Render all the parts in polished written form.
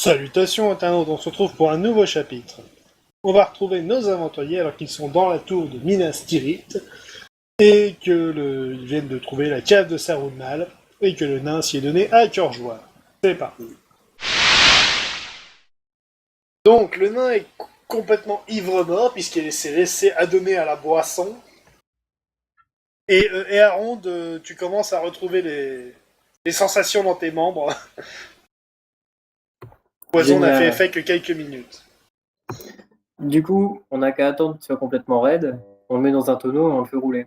Salutations internautes, on se retrouve pour un nouveau chapitre. On va retrouver nos aventuriers alors qu'ils sont dans la tour de Minas Tirith et ils viennent de trouver la cave de Saruman et que le nain s'y est donné à cœur joie. C'est parti. Donc le nain est complètement ivre-mort puisqu'il s'est laissé adonner à la boisson. Et Harold, tu commences à retrouver les sensations dans tes membres. Le poison n'a fait effet que quelques minutes. Du coup, on n'a qu'à attendre qu'il soit complètement raide, on le met dans un tonneau et on le fait rouler.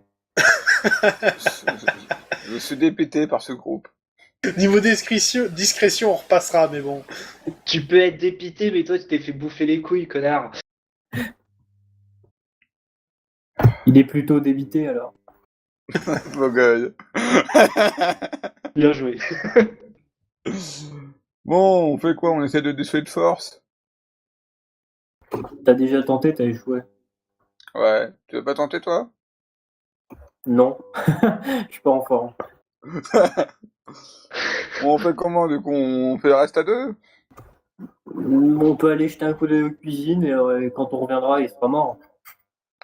Je suis dépité par ce groupe. Niveau discrétion, on repassera, mais bon. Tu peux être dépité, mais toi tu t'es fait bouffer les couilles, connard. Il est plutôt débité alors. Mon gueule. Bien joué. Bon, on fait quoi? On essaie de déceler de force? T'as déjà tenté, t'as échoué. Ouais. Tu veux pas tenter, toi? Non, je suis pas en forme. On fait comment? Du coup, on fait le reste à deux? On peut aller jeter un coup d'œil aux cuisines et quand on reviendra, il sera mort.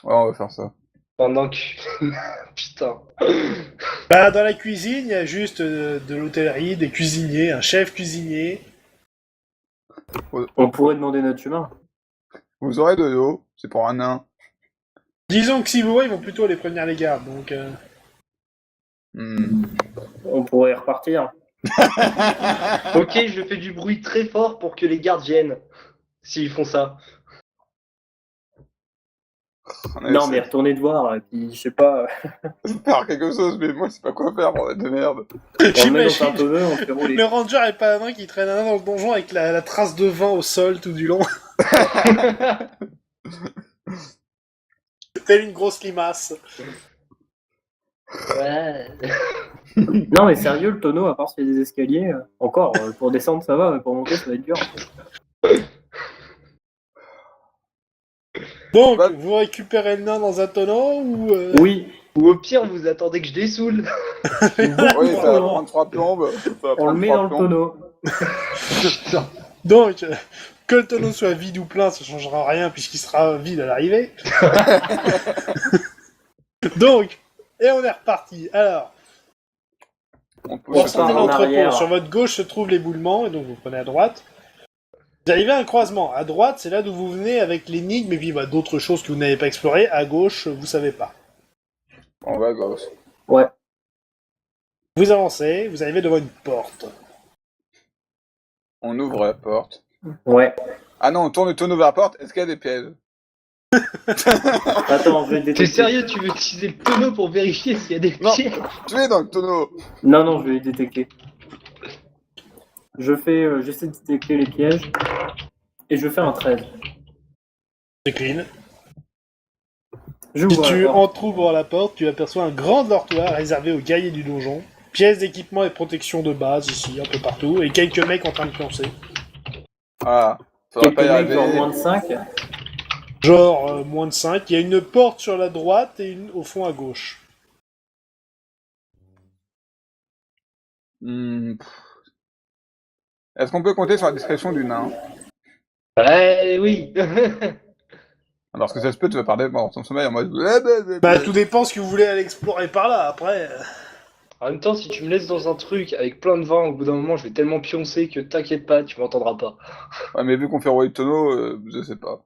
Ouais, on va faire ça. Pendant que... Putain. Bah, dans la cuisine, il y a juste de l'hôtellerie, des cuisiniers, un chef cuisinier. On pourrait demander notre chemin. Vous aurez de l'eau, c'est pour un nain. Disons que si vous voyez, ils vont plutôt aller prévenir les gardes, donc... On pourrait repartir. Ok, je fais du bruit très fort pour que les gardes viennent. S'ils font ça. Non, mais retournez de voir, et puis je sais pas, faire quelque chose, mais moi, c'est pas quoi faire, bordel de merde. on le met dans un J'imagine tonneau, on le fait rouler. le ranger est pas un nain qui traîne un nain dans le donjon avec la trace de vin au sol tout du long. Telle une grosse limace. Ouais. Non, mais sérieux, le tonneau, à part s'il y a des escaliers, encore, pour descendre ça va, mais pour monter ça va être dur. Donc, Bah- vous récupérez le nain dans un tonneau ou... Oui, Ou au pire, vous attendez que je dessoule. Oui, ça va prendre 3 plombes. on le met dans le tonneau. Donc, que le tonneau soit vide ou plein, ça changera rien puisqu'il sera vide à l'arrivée. Donc, et on est reparti. Alors, On peut pour sortir de en l'entrepôt, arrière. sur votre gauche se trouve l'éboulement, et donc vous prenez à droite. Vous arrivez à un croisement. À droite, c'est là d'où vous venez avec l'énigme et puis bah, d'autres choses que vous n'avez pas explorées. À gauche, vous savez pas. On va à gauche. Ouais. Vous avancez, vous arrivez devant une porte. On ouvre la porte. Ouais. Ah non, on tourne le tonneau vers la porte. Est-ce qu'il y a des pièges? Attends, je vais T'es détecter. sérieux, tu veux utiliser le tonneau pour vérifier s'il y a des Non. pieds? Tu es dans le tonneau. Non, je vais les détecter. J'essaie de détecter les pièges. Et je fais un 13. C'est clean. Je Si vois. tu alors. entrouvres la porte, tu aperçois un grand dortoir réservé aux guerriers du donjon. Pièces d'équipement et protection de base ici, un peu partout, et quelques mecs en train de pioncer. Ah, ça va Quelques pas y mecs arriver. genre moins de 5. Genre moins de 5. Il y a une porte sur la droite et une au fond à gauche. Est-ce qu'on peut compter sur la discrétion du nain? Ouais, oui. Parce que ça se peut, tu vas parler pendant ton sommeil en mode... Bah tout dépend ce que vous voulez aller explorer par là, après... En même temps, si tu me laisses dans un truc avec plein de vent, au bout d'un moment, je vais tellement pioncer que t'inquiète pas, tu m'entendras pas. Ouais, mais vu qu'on fait rouler le tonneau, je sais pas.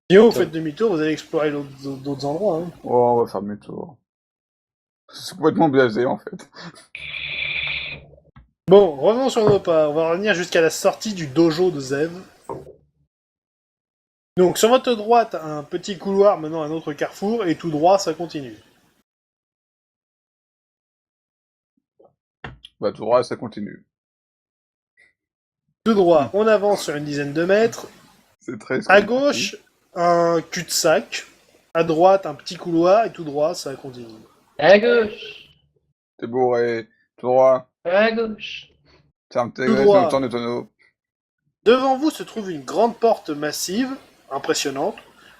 Sinon, vous faites demi-tour, vous allez explorer d'autres endroits. Hein. Oh, on va faire demi-tour. C'est complètement blasé, en fait. Bon, revenons sur nos pas. On va revenir jusqu'à la sortie du dojo de Zev. Donc, sur votre droite, un petit couloir menant à un autre carrefour, et tout droit, ça continue. Bah, tout droit, ça continue. Tout droit, on avance sur une dizaine de mètres. C'est très... À gauche, un cul-de-sac. À droite, un petit couloir, et tout droit, ça continue. À gauche, T'es bourré. Tout droit. à gauche. Ferme tes Tout gueules, droit. c'est le temps du tonneau. Devant vous se trouve une grande porte massive, impressionnante,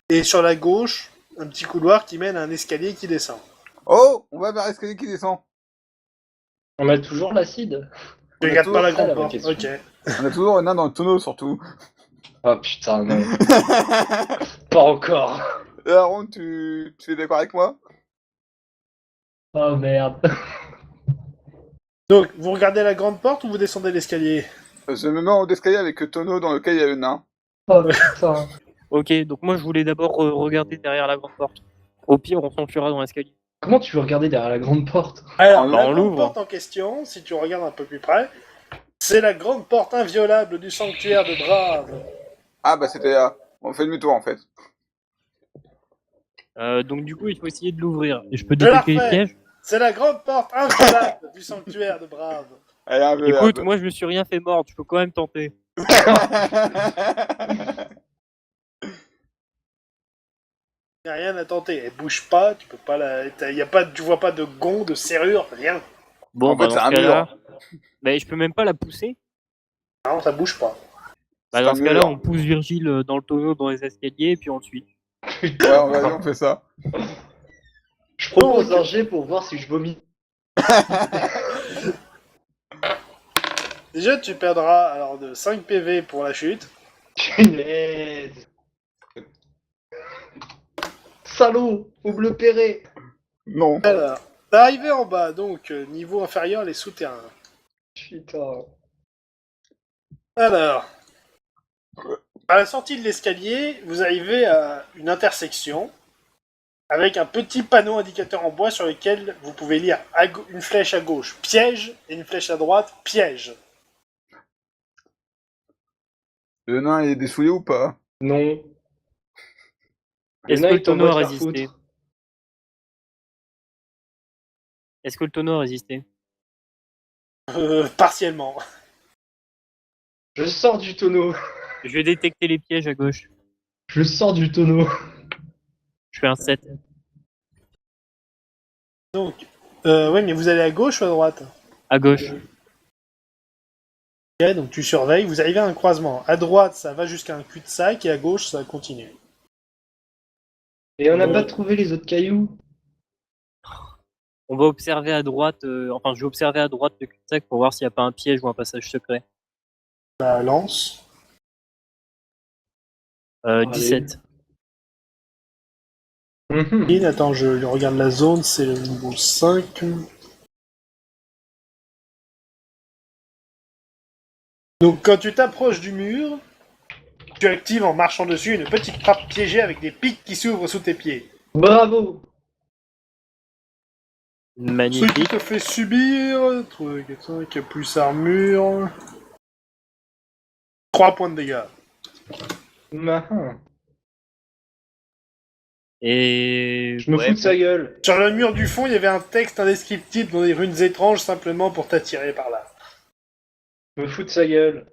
et sur la gauche, un petit couloir qui mène à un escalier qui descend. Oh, on va vers l'escalier qui descend. On a toujours l'acide. Tu On a regardes pas la toujours grande ça, la porte, vraie ok. question. On a toujours un nain dans le tonneau, surtout. Oh putain, non. Pas encore. Et Aaron, tu es d'accord avec moi? Oh merde. Donc, vous regardez la grande porte ou vous descendez l'escalier? Je me mets en haut d'escalier avec le tonneau dans lequel il y a le nain. Oh putain. Ok, donc moi je voulais d'abord regarder derrière la grande porte. Au pire, on s'enfuira dans l'escalier. Comment tu veux regarder derrière la grande porte? Alors, On la grande l'ouvre. porte en question, si tu regardes un peu plus près, c'est la grande porte inviolable du sanctuaire de Brave. Ah bah c'était là. On fait demi-tour en fait. Donc du coup, il faut essayer de l'ouvrir. Et je peux Je la détecter les refais. pièges. C'est la grande porte inviolable du sanctuaire de Brave. Allez, un peu. Écoute, moi je me suis rien fait mordre, je peux quand même tenter. Y a rien à tenter. Elle bouge pas, tu peux pas la. Tu vois pas de gond, de serrure, rien. Bon, En fait, bah c'est dans ce un cas-là, bah, je peux même pas la pousser. Non, ça bouge pas. Bah, C'est dans un ce cas-là, mur. on pousse Virgile dans le tonneau, dans les escaliers, et puis on le suit. Ouais, on fait ça. Je propose Donc- un jet pour voir si je vomis. Déjà, tu perdras alors de 5 PV pour la chute. Punaise. Salaud, faut me le payer. Non. Alors, arrivé en bas, donc niveau inférieur, les souterrains. Putain. Alors, à la sortie de l'escalier, vous arrivez à une intersection avec un petit panneau indicateur en bois sur lequel vous pouvez lire une flèche à gauche, piège, et une flèche à droite, piège. Le nain est dessouillé ou pas? Non. Est-ce nain, que il le tonneau t'envoie a te faire résisté? foutre. Est-ce que le tonneau a résisté? Partiellement. Je sors du tonneau. Je vais détecter les pièges à gauche. Je sors du tonneau. Je fais un 7. Donc, oui, mais vous allez à gauche ou à droite? À gauche. Ok, donc tu surveilles, vous arrivez à un croisement. À droite, ça va jusqu'à un cul-de-sac, et à gauche, ça continue. Et on n'a pas trouvé les autres cailloux. On va observer à droite, enfin je vais observer à droite le cul-de-sac pour voir s'il n'y a pas un piège ou un passage secret. La lance. 17. Mhm. Attends, je regarde la zone, c'est le niveau 5. Donc quand tu t'approches du mur, tu actives en marchant dessus une petite trappe piégée avec des pics qui s'ouvrent sous tes pieds. Bravo. Ce qui Magnifique. te fait subir, truc, plus armure, 3 points de dégâts. Mahin. Et Je me fous de sa gueule. Sur le mur du fond, il y avait un texte indescriptible dans des runes étranges simplement pour t'attirer par là. Je me fous de sa gueule.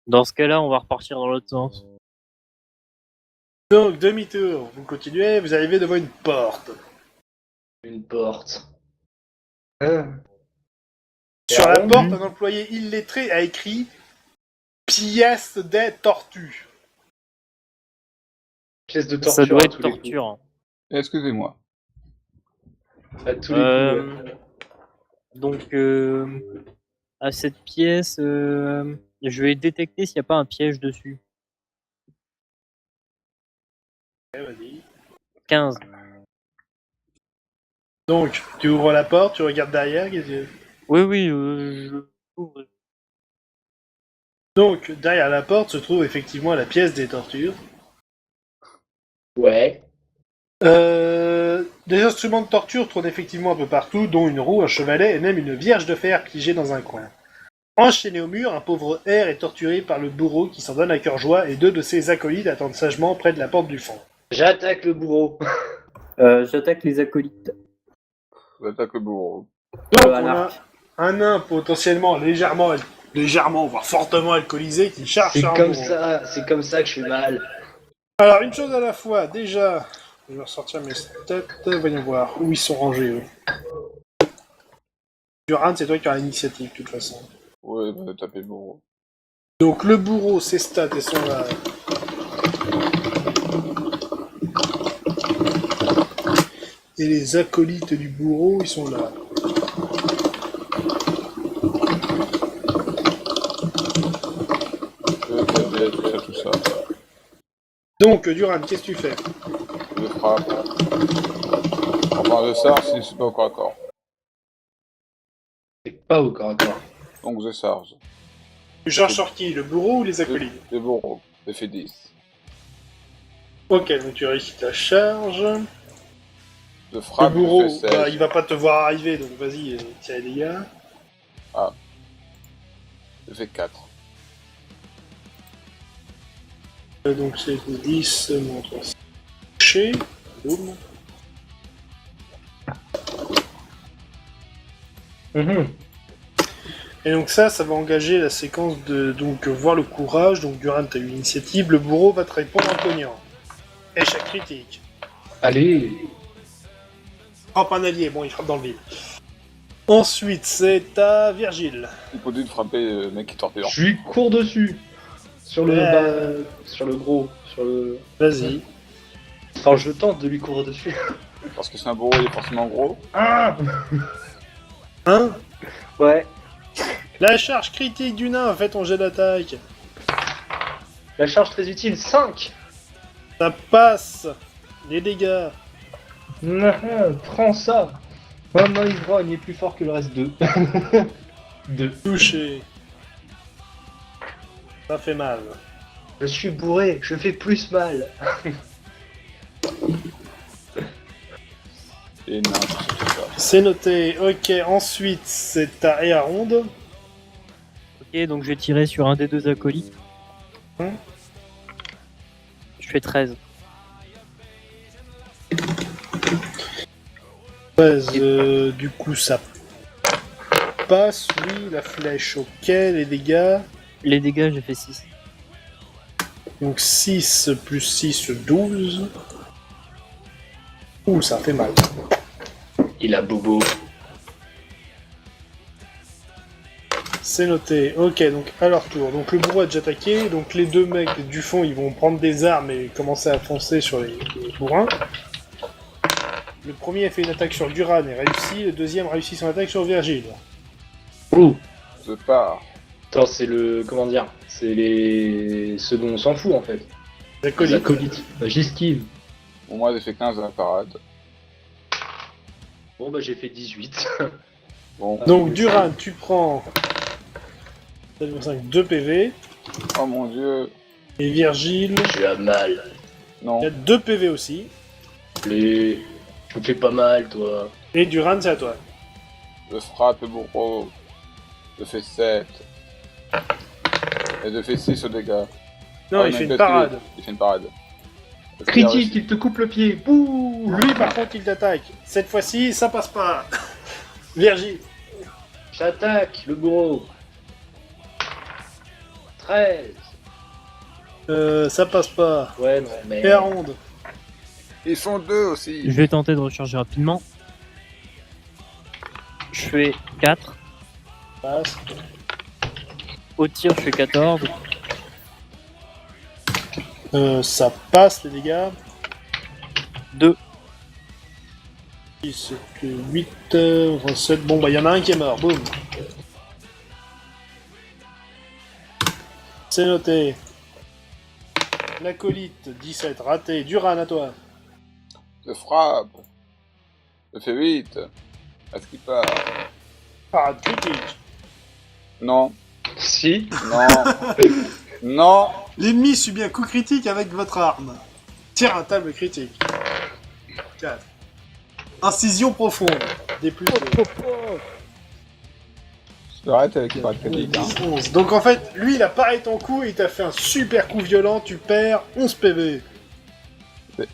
Dans ce cas-là, on va repartir dans l'autre sens. Donc, demi-tour, vous continuez, vous arrivez devant une porte. Une porte. Ah. Sur la Aaron, porte, un employé illettré a écrit « Pièce des tortues ». Pièce de Ça torture. doit à être tous les coups. torture. Excusez-moi. À tous les coups. Donc, à cette pièce, je vais détecter s'il n'y a pas un piège dessus. Ouais, vas-y. 15. Donc, tu ouvres la porte, tu regardes derrière, qu'est-ce que... Oui, je ouvre. Donc, derrière la porte se trouve effectivement la pièce des tortures. Ouais. Des instruments de torture tournent effectivement un peu partout, dont une roue, un chevalet et même une vierge de fer piégée dans un coin. Enchaîné au mur, un pauvre R est torturé par le bourreau qui s'en donne à cœur joie et 2 de ses acolytes attendent sagement près de la porte du fond. J'attaque le bourreau. J'attaque les acolytes. J'attaque le bourreau. Donc, à on a l'arc. un nain potentiellement légèrement, voire fortement alcoolisé qui charge C'est sur un comme bourreau. ça, c'est comme ça que je fais mal. Alors, une chose à la fois, déjà, je vais ressortir mes stats, voyons voir où ils sont rangés, eux. Duran, c'est toi qui as l'initiative, de toute façon. Ouais, bah, taper le bourreau. Donc, le bourreau, ses stats, elles sont là. Et les acolytes du bourreau, ils sont là. Donc, Duran, qu'est-ce que tu fais? Je frappe. Enfin, je charge si c'est pas au corps à corps. C'est pas au corps à corps. Donc je charge. Tu charges sur qui? Le bourreau ou les acolytes? Le bourreau. J'ai fait 10. Ok, donc tu réussis ta charge. Je Le frappe, bourreau, je fais 16. bah, il va pas te voir arriver, donc vas-y, tire les dégâts. Je fais 4. Donc c'est 10 moins 3. Touché. Boum. Et donc ça va engager la séquence de donc voir le courage. Donc Duran, t'as eu l'initiative. Le bourreau va te répondre en cognant. Échec critique. Allez. Frappe un allié. Bon, il frappe dans le vide. Ensuite, c'est à Virgile. Il continue de frapper le mec qui torpille. Je lui cours dessus. Sur le Ouais. sur le gros. Sur le. Vas-y. Enfin, je tente de lui courir dessus. Parce que c'est un bourreau, il est forcément gros. Ah. Hein? Ouais. La charge critique du nain. Fais ton jet d'attaque. La charge très utile, 5. Ça passe. Les dégâts. Prends ça. Maintenant, ivrogne est plus fort que le reste d'eux. 2. Touché. Ça fait mal. Je suis bourré, je fais plus mal. Et non, c'est ça. C'est noté. Ok, ensuite, c'est à Earonde. Ok, donc je vais tirer sur un des deux acolytes. Hein? Je fais 13. 13, du coup, ça passe, oui, la flèche, ok, les dégâts. Les dégâts, j'ai fait 6. Donc 6 plus 6, 12. Ouh, ça fait mal. Il a bobo. C'est noté. Ok, donc à leur tour. Donc le bourreau a déjà attaqué. Donc les deux mecs du fond, ils vont prendre des armes et commencer à foncer sur les bourrins. Le premier a fait une attaque sur Duran et réussi. Le deuxième réussit son attaque sur Virgile. Ouh. Je pars. Attends, c'est le. Comment dire? C'est les. Ceux dont on s'en fout en fait. Les Les acolytes. acolytes. Bah, j'esquive. Bon, moi j'ai fait 15 à la parade. Bon, bah, j'ai fait 18. Bon. Donc Duran, tu prends 2 PV. Oh mon dieu. Et Virgile, J'ai la mal. Non. il y a 2 PV aussi. Les. Tu me fais pas mal, toi. Et Duran, c'est à toi. Je frappe le bourreau. Je fais 7. Et je fais 6 au dégâts. Non, Ah, il mais fait une peut-être parade. Il fait une parade. Parce qu'il a Critique, réussi. il te coupe le pied. Bouh. Lui, par contre, il t'attaque. Cette fois-ci, ça passe pas. Virgile. J'attaque le gros. 13. Ça passe pas. Ouais, non, mais. Et à ronde. Ils sont deux aussi. Je vais tenter de recharger rapidement. Je fais 4. Passe. Au tir, je fais 14. Ça passe les dégâts. 2. 6, 8, 7. Bon, bah, il y en a un qui est mort. Boum. C'est noté. L'acolyte, 17, raté. Duran, à toi. Je frappe. Je fais 8. Est-ce qu'il part? Parade critique. Non. Si. Non. Non. L'ennemi subit un coup critique avec votre arme. Tire un table critique. 4. Incision profonde. Des plus de Je arrête avec les parades critiques. Hein. 10, 11. Donc en fait, lui il a paré ton coup et il t'a fait un super coup violent, tu perds 11 PV.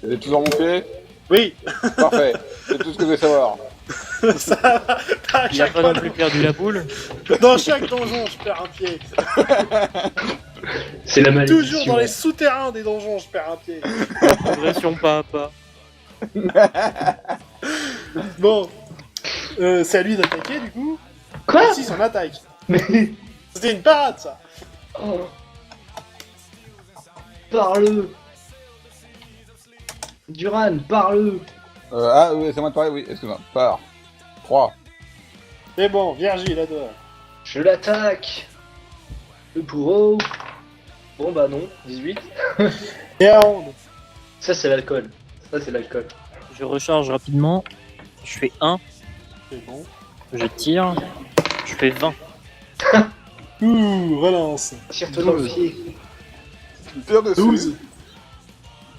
J'ai toujours mon pied. Oui, Parfait. C'est tout ce que je veux savoir. ça va. À Il a chaque pas fois, non plus perdu la boule. dans chaque donjon, je perds un pied. C'est la malédiction. Toujours dans les souterrains des donjons, je perds un pied. Progression pas à pas. Bon, c'est à lui d'attaquer du coup. Quoi? Si, son attaque. Mais. C'était une parade ça. Oh. Parle. Duran, parle. Ah oui, c'est moi de parler, oui. Excuse-moi. Part. 3. C'est bon, Virgile, à toi. Je l'attaque. Le bourreau. Bon bah non, 18. Et Aaron. Ça c'est l'alcool. Ça c'est l'alcool. Je recharge rapidement. Je fais 1. C'est bon. Je tire. Je fais 20. Relance. Tire-toi dans le pied. Tu tires dessus. 12.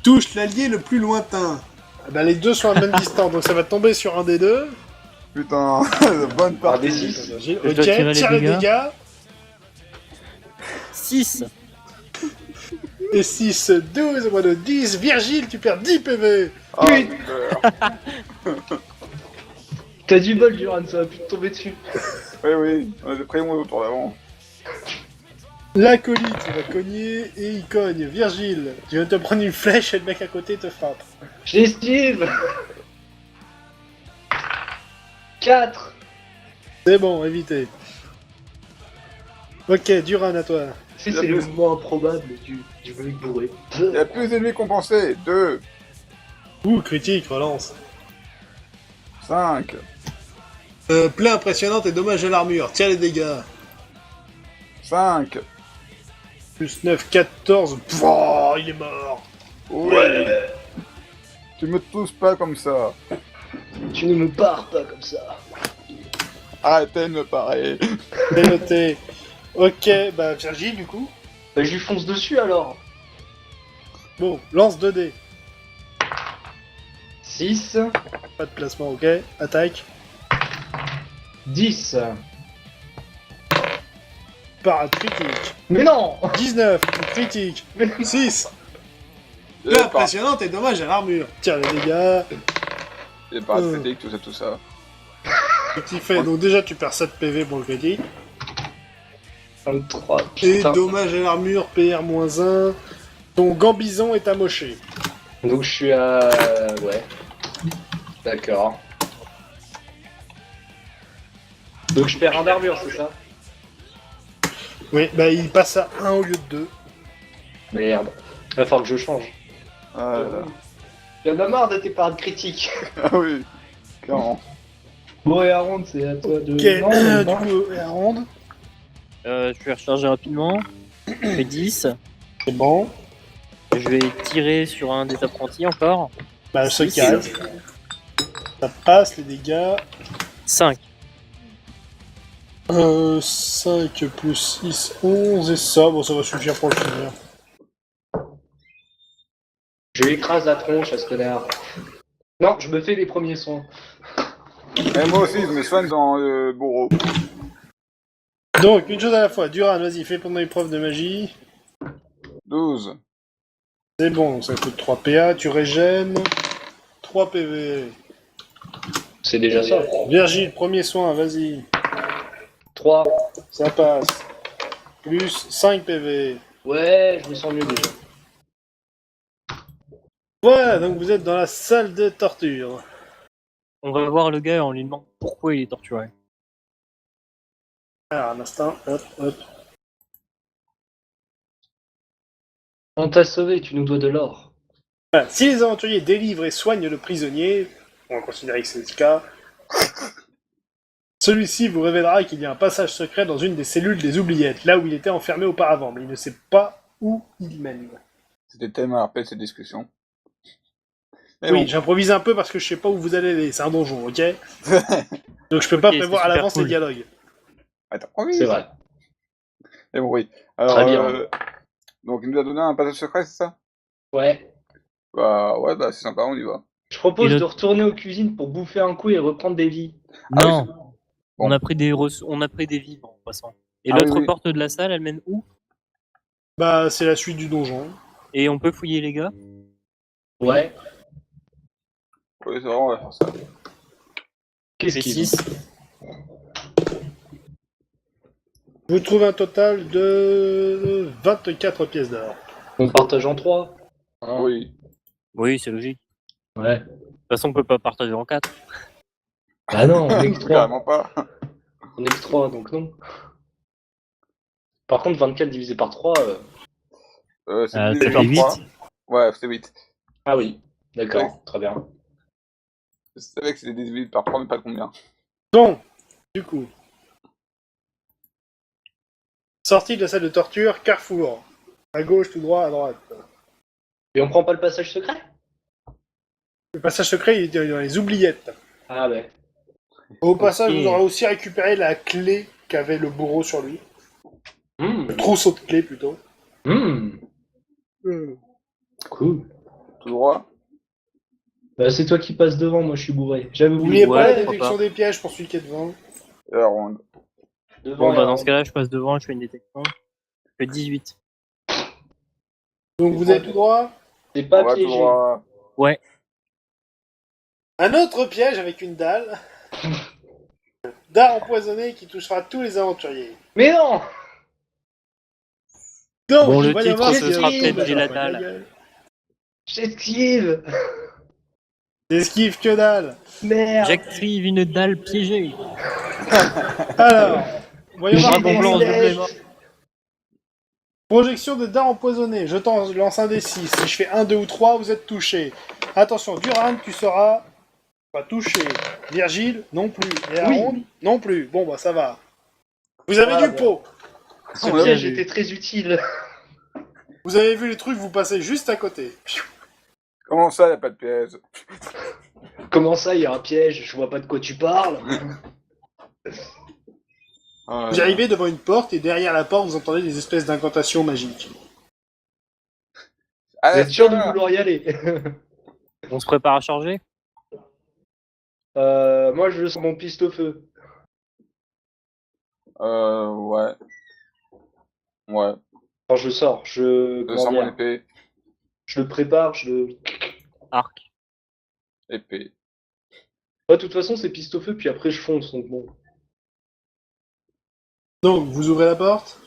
Touche l'allié le plus lointain. Ah bah, les deux sont à même distance, donc ça va tomber sur un des deux. Putain, bonne Par partie. des 6. dois Ok, tirer les tire les dégâts. dégâts. 6. Et 6, 12, moins de 10. Virgile, tu perds 10 PV. Ah, Oui. super. T'as du bol, Duran, ça va plus te tomber dessus. Oui, oui, on a des prénoms autour d'avant. L'acolyte, il va cogner et il cogne. Virgile, tu viens de te prendre une flèche et le mec à côté te frappe. J'esquive. 4. C'est bon, évité. Ok, Duran, à toi. C'est le moment improbable du mec bourré. Il y a plus d'ennemis compensés. 2, Critique, relance. 5, Plaie impressionnante et dommage à l'armure. Tiens les dégâts. 5. Plus 9, 14. Pouah, il est mort. Ouais. Tu me tousses pas comme ça. Tu ne me pars pas comme ça. Arrêtez de me parer. C'est noté. Ok, bah Virgile, du coup. Bah je lui fonce dessus alors. Bon, lance 2 dés. 6, Pas de placement, ok. Attaque. 10. Parade critique. Mais non. 19, critique. 6. Plaie impressionnante et dommage à l'armure. Tiens les dégâts. Et parasitique, tout ça. Petit fait, donc déjà tu perds 7 PV pour le critique. 23. Et Putain. dommage à l'armure, PR-1. Ton gambison est amoché. Donc je suis à... Ouais. D'accord. Donc je perds un d'armure, c'est ça? Oui, bah il passe à 1 au lieu de 2. Merde. Va falloir que je change. Ah, là, là. Il y en a marre de tes parades critiques. Ah oui, clairement. Bon et Aaron, c'est à toi de... Ok, Non, du non. coup, Aaron, Je vais recharger rapidement. Je fais 10. c'est bon. Je vais tirer sur un des apprentis encore. Bah, ce Six. qui reste. Ça passe, les dégâts. 5. 5 plus 6, 11, et ça, bon, ça va suffire pour le finir. Je lui écrase la tronche à ce connard. Non, je me fais les premiers soins. Et moi aussi, je me soigne dans le bourreau. Donc, une chose à la fois. Duran, vas-y, fais ton épreuve de magie. 12. C'est bon, donc ça coûte 3 PA, tu régènes. 3 PV. C'est déjà ça. Virgile, premier soin, vas-y. 3. Ça passe. Plus 5 PV. Ouais, je me sens mieux déjà. Voilà, donc vous êtes dans la salle de torture. On va voir le gars et on lui demande pourquoi il est torturé. Alors, un instant, hop, hop. On t'a sauvé, tu nous dois de l'or. Voilà. Si les aventuriers délivrent et soignent le prisonnier, on va considérer que c'est le cas, celui-ci vous révélera qu'il y a un passage secret dans une des cellules des oubliettes, là où il était enfermé auparavant, mais il ne sait pas où il mène. C'était tellement rapide cette discussion. Mais Oui, bon. j'improvise un peu parce que je sais pas où vous allez aller, c'est un donjon, ok? Donc je peux pas Ok, prévoir c'est à super l'avance cool. les dialogues. Attends, oh oui. C'est vrai. Mais bon, oui. Alors, Très bien. donc, il nous a donné un passage secret, c'est ça? Ouais. Bah, ouais, bah, c'est sympa, on y va. Je propose Et le- de retourner aux cuisines pour bouffer un coup et reprendre des vies. Ah oui, Non, c'est- on a pris on a pris des vivres en passant. Et Ah l'autre oui, oui. porte de la salle, elle mène où? Bah, c'est la suite du donjon. Et on peut fouiller les gars? Ouais. Oui, c'est vrai, on va faire ça. Qu'est-ce J'ai qu'ils 6. Vous trouvez un total de 24 pièces d'or. On partage en 3. Oui. Oui, c'est logique. Ouais. De toute façon, on peut pas partager en 4. Bah non, on est que 3. Carrément pas. On est que 3, donc non. Par contre, 24 divisé par 3... C'est Ça divisé fait par 8. 3. Ouais, c'est 8. Ah oui. D'accord, Ouais. très bien. Je savais que c'était divisé par 3, mais pas de combien. Donc, du coup, sortie de la salle de torture, carrefour. À gauche, tout droit, à droite. Et on prend pas le passage secret? Le passage secret, il est dans les oubliettes. Ah ouais. Au passage, Ok. vous aurez aussi récupéré la clé qu'avait le bourreau sur lui. Hmm. Le trousseau de clés, plutôt. Hmm. Cool. Tout droit. Bah c'est toi qui passes devant, moi je suis bourré. J'avais N'oubliez oublié. pas la pourquoi détection pas. des pièges pour celui qui est devant. Et la ronde. Devant Bon, et bah, en- dans ce cas-là, je passe devant, je fais une détection. Je fais 18. Donc vous êtes tout droit. C'est On pas va tout piégé. droit. Ouais. Un autre piège avec une dalle. Dard empoisonné qui touchera tous les aventuriers. Mais non! Donc, Bon, il le va y titre, avoir ce sera peut-être J'ai la dans dalle. gueule. J'esquive! Esquive que dalle. Merde! J'active une dalle piégée. Alors, voyons voir Dragon comment blanc, ça double marche. mort. Projection de dard empoisonné. Je lance un des 6. Si je fais 1, 2 ou 3, vous êtes touché. Attention, Durand, tu seras pas touché. Virgile, non plus. Et Aaron, non plus. Bon, bah ça va. Vous avez Ah, du bah. pot. Ce On l'a piège vu. était très utile. Vous avez vu les trucs, vous passez juste à côté. Comment ça, y a pas de piège? Comment ça, il y a un piège? Je vois pas de quoi tu parles. Vous arrivez devant une porte et derrière la porte, vous entendez des espèces d'incantations magiques. Ah, Vous êtes sûr de vouloir y aller? On se prépare à charger. Moi je sens mon piste-feu. Ouais. Ouais. Quand je sors, Je comment sors mon dire, épée. je le prépare, je le. Arc. Épée. Ouais, de toute façon, c'est piste-feu, puis après je fonce, donc bon. Donc, vous ouvrez la porte.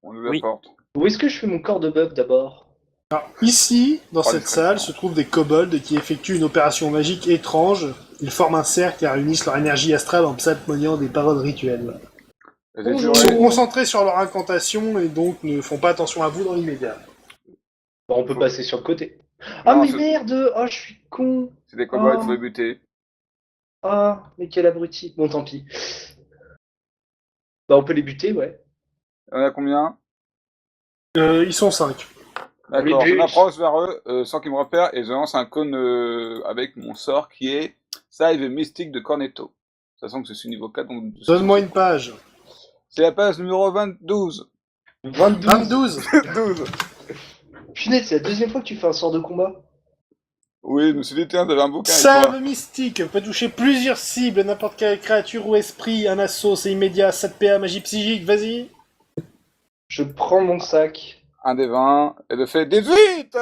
On ouvre Oui. la porte. Où est-ce que je fais mon corps de bœuf d'abord? Alors, ici, dans Oh, cette les salle, frères. se trouvent des kobolds qui effectuent une opération magique étrange. Ils forment un cercle et réunissent leur énergie astrale en psalmodiant des paroles rituelles. J'ai Bonjour. Ils juré. sont concentrés sur leur incantation et donc ne font pas attention à vous dans l'immédiat. Bah, on peut passer sur le côté. Ah Non, mais c'est- merde! Oh, je suis con! C'est des kobolds, Oh. faut les buter. Ah, mais quel abruti! Bon, tant pis. Bah, on peut les buter, ouais. Il y en a combien? Ils sont 5. D'accord, les je bute. m'approche vers eux sans qu'ils me repèrent et je lance un cône avec mon sort qui est Save Mystique de Cornetto. Sachant que je suis niveau 4, donc... Donne-moi une page. C'est la page numéro 22. 22! 22. 12. Punaise, c'est la deuxième fois que tu fais un sort de combat? Oui, je me suis dit, tiens, t'avais un bouquin avec Salve toi. mystique peut toucher plusieurs cibles, n'importe quelle créature ou esprit. Un assaut, c'est immédiat. 7 PA, magie psychique, vas-y. Je prends mon sac. Un des 20, et je fais 18.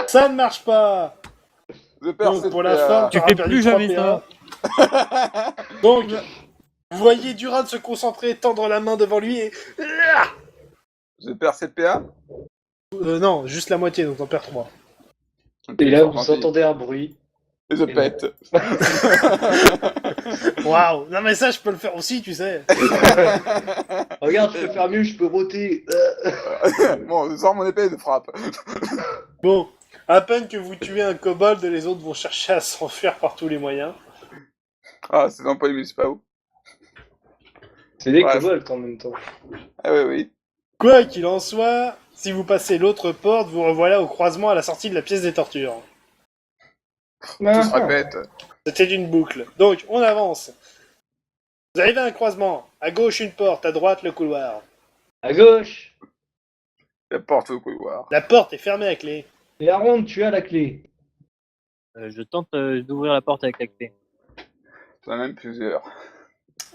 Ça ne marche pas. Je perds Donc, 7 pour la PA. fin, Tu auras fais perdu plus 3 jamais PA. Donc, vous voyez Durand se concentrer, tendre la main devant lui et... Je perds 7 PA. non, juste la moitié, donc t'en perds 3. Ok, Et là, tant vous pis. entendez un bruit. Et je pète. Waouh. Non mais ça, je peux le faire aussi, tu sais. Regarde, je peux faire mieux, je peux roter. Bon, je sors mon épée et je frappe. Bon, à peine que vous tuez un kobold, les autres vont chercher à s'enfuir par tous les moyens. Ah, c'est dans le police, pas où. C'est des Ouais. kobolds en même temps. Ah oui, oui. Quoi qu'il en soit, si vous passez l'autre porte, vous revoilà au croisement à la sortie de la pièce des tortures. Tout se répète. C'était une boucle. Donc, on avance. Vous arrivez à un croisement. À gauche, une porte. À droite, le couloir. À gauche. La porte au couloir. La porte est fermée à clé. Et Aaron, tu as la clé. Je tente d'ouvrir la porte avec la clé. Il y en a même plusieurs.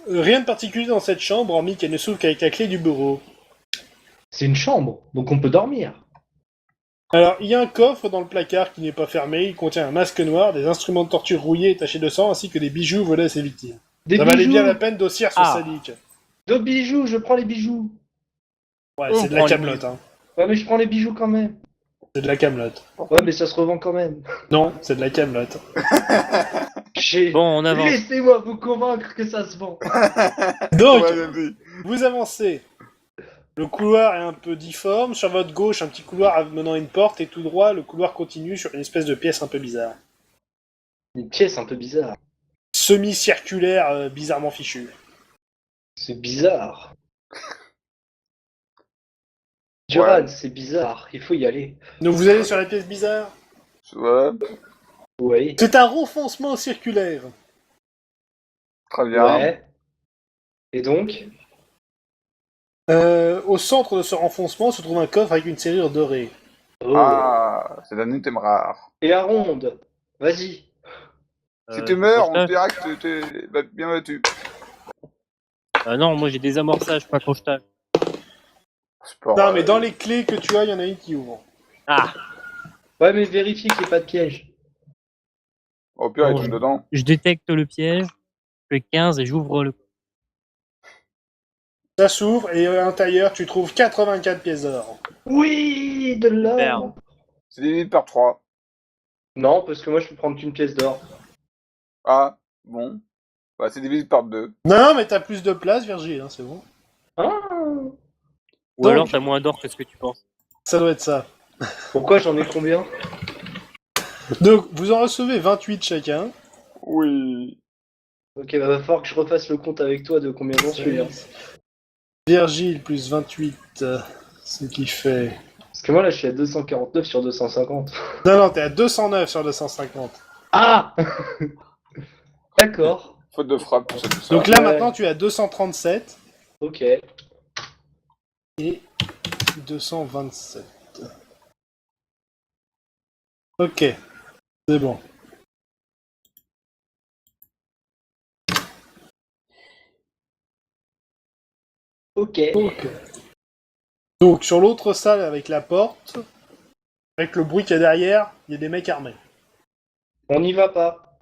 Rien de particulier dans cette chambre, hormis qu'elle ne s'ouvre qu'avec la clé du bureau. C'est une chambre, donc on peut dormir. Alors, il y a un coffre dans le placard qui n'est pas fermé. Il contient un masque noir, des instruments de torture rouillés et tachés de sang, ainsi que des bijoux volés à ses victimes. Des Ça valait bijoux. bien la peine d'ossir ce Ah. sadique. D'autres bijoux, je prends les bijoux. Ouais, On c'est de prend la les camelote, hein. Ouais, mais je prends les bijoux quand même. C'est de la camelote. Ouais, mais ça se revend quand même. Non, c'est de la camelote. Bon, on avance. Laissez-moi vous convaincre que ça se vend. Donc, Ouais, vas-y. vous avancez. Le couloir est un peu difforme. Sur votre gauche, un petit couloir menant à une porte, et tout droit, le couloir continue sur une espèce de pièce un peu bizarre. Une pièce un peu bizarre. Semi-circulaire, bizarrement fichue. C'est bizarre. Duran, c'est bizarre, il faut y aller. Donc vous allez sur la pièce bizarre. Ouais, Oui. C'est un renfoncement circulaire. très bien. Ouais. Et donc? Au centre de ce renfoncement se trouve un coffre avec une serrure dorée. Oh. Ah, c'est un item rare. Et la ronde. Vas-y. Si tu meurs, on croche-tac. dira que t'es bien battu. Non, moi j'ai des amorçages, pas croche-tac. C'est pas Non, vrai. mais dans les clés que tu as, il y en a une qui ouvre. Ah, Ouais, mais vérifie qu'il n'y ait pas de piège. Au pire, il Bon, tombe dedans. je détecte le piège, je fais 15 et j'ouvre le... Ça s'ouvre et à l'intérieur, tu trouves 84 pièces d'or. Oui, de Super. l'or. C'est divisé par 3. Non, parce que moi je peux prendre qu'une pièce d'or. Ah, bon. Bah, c'est divisé par 2. Non, mais t'as plus de place, Virgile, hein, c'est bon. Ah. Ou Donc- alors t'as moins d'or que ce que tu penses. Ça doit être ça. Pourquoi j'en ai combien? Donc, vous en recevez 28 chacun. Oui. Ok, bah va falloir que je refasse le compte avec toi de combien j'en suis. Hein. Virgile plus 28, ce qui fait... Parce que moi là je suis à 249 sur 250. Non, t'es à 209 sur 250. Ah. D'accord. Faute de frappe, tout ça, tout ça. Donc là, Ouais. maintenant, tu es à 237 Ok. et 227. Ok, c'est bon. Ok. Ok. Donc, sur l'autre salle avec la porte, avec le bruit qu'il y a derrière, il y a des mecs armés. On n'y va pas.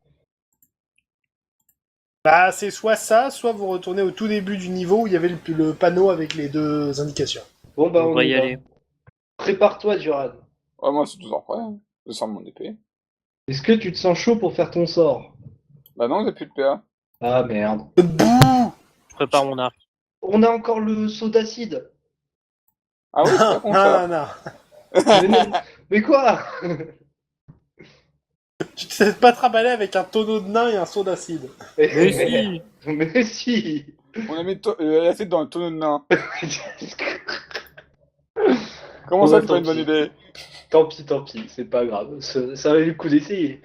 Bah, c'est soit ça, soit vous retournez au tout début du niveau où il y avait le panneau avec les deux indications. Bon bah On on va y y va. aller. Prépare-toi Duran. Ouais, moi, c'est toujours prêt. Hein. Je sors mon épée. Est-ce que tu te sens chaud pour faire ton sort? Bah non, j'ai plus de PA. Ah merde. Bouh Je prépare mon arc. On a encore le saut d'acide. Ah oui, c'est pas con, ça. non. Mais quoi? Tu te sais pas trimballé avec un tonneau de nain et un seau d'acide. Mais si. Mais si. On a mis l'acide dans le tonneau de nain. Comment Bon, ça, bah, c'est pas tant une bonne pis. idée? Tant pis, c'est pas grave. Ça valait le coup d'essayer.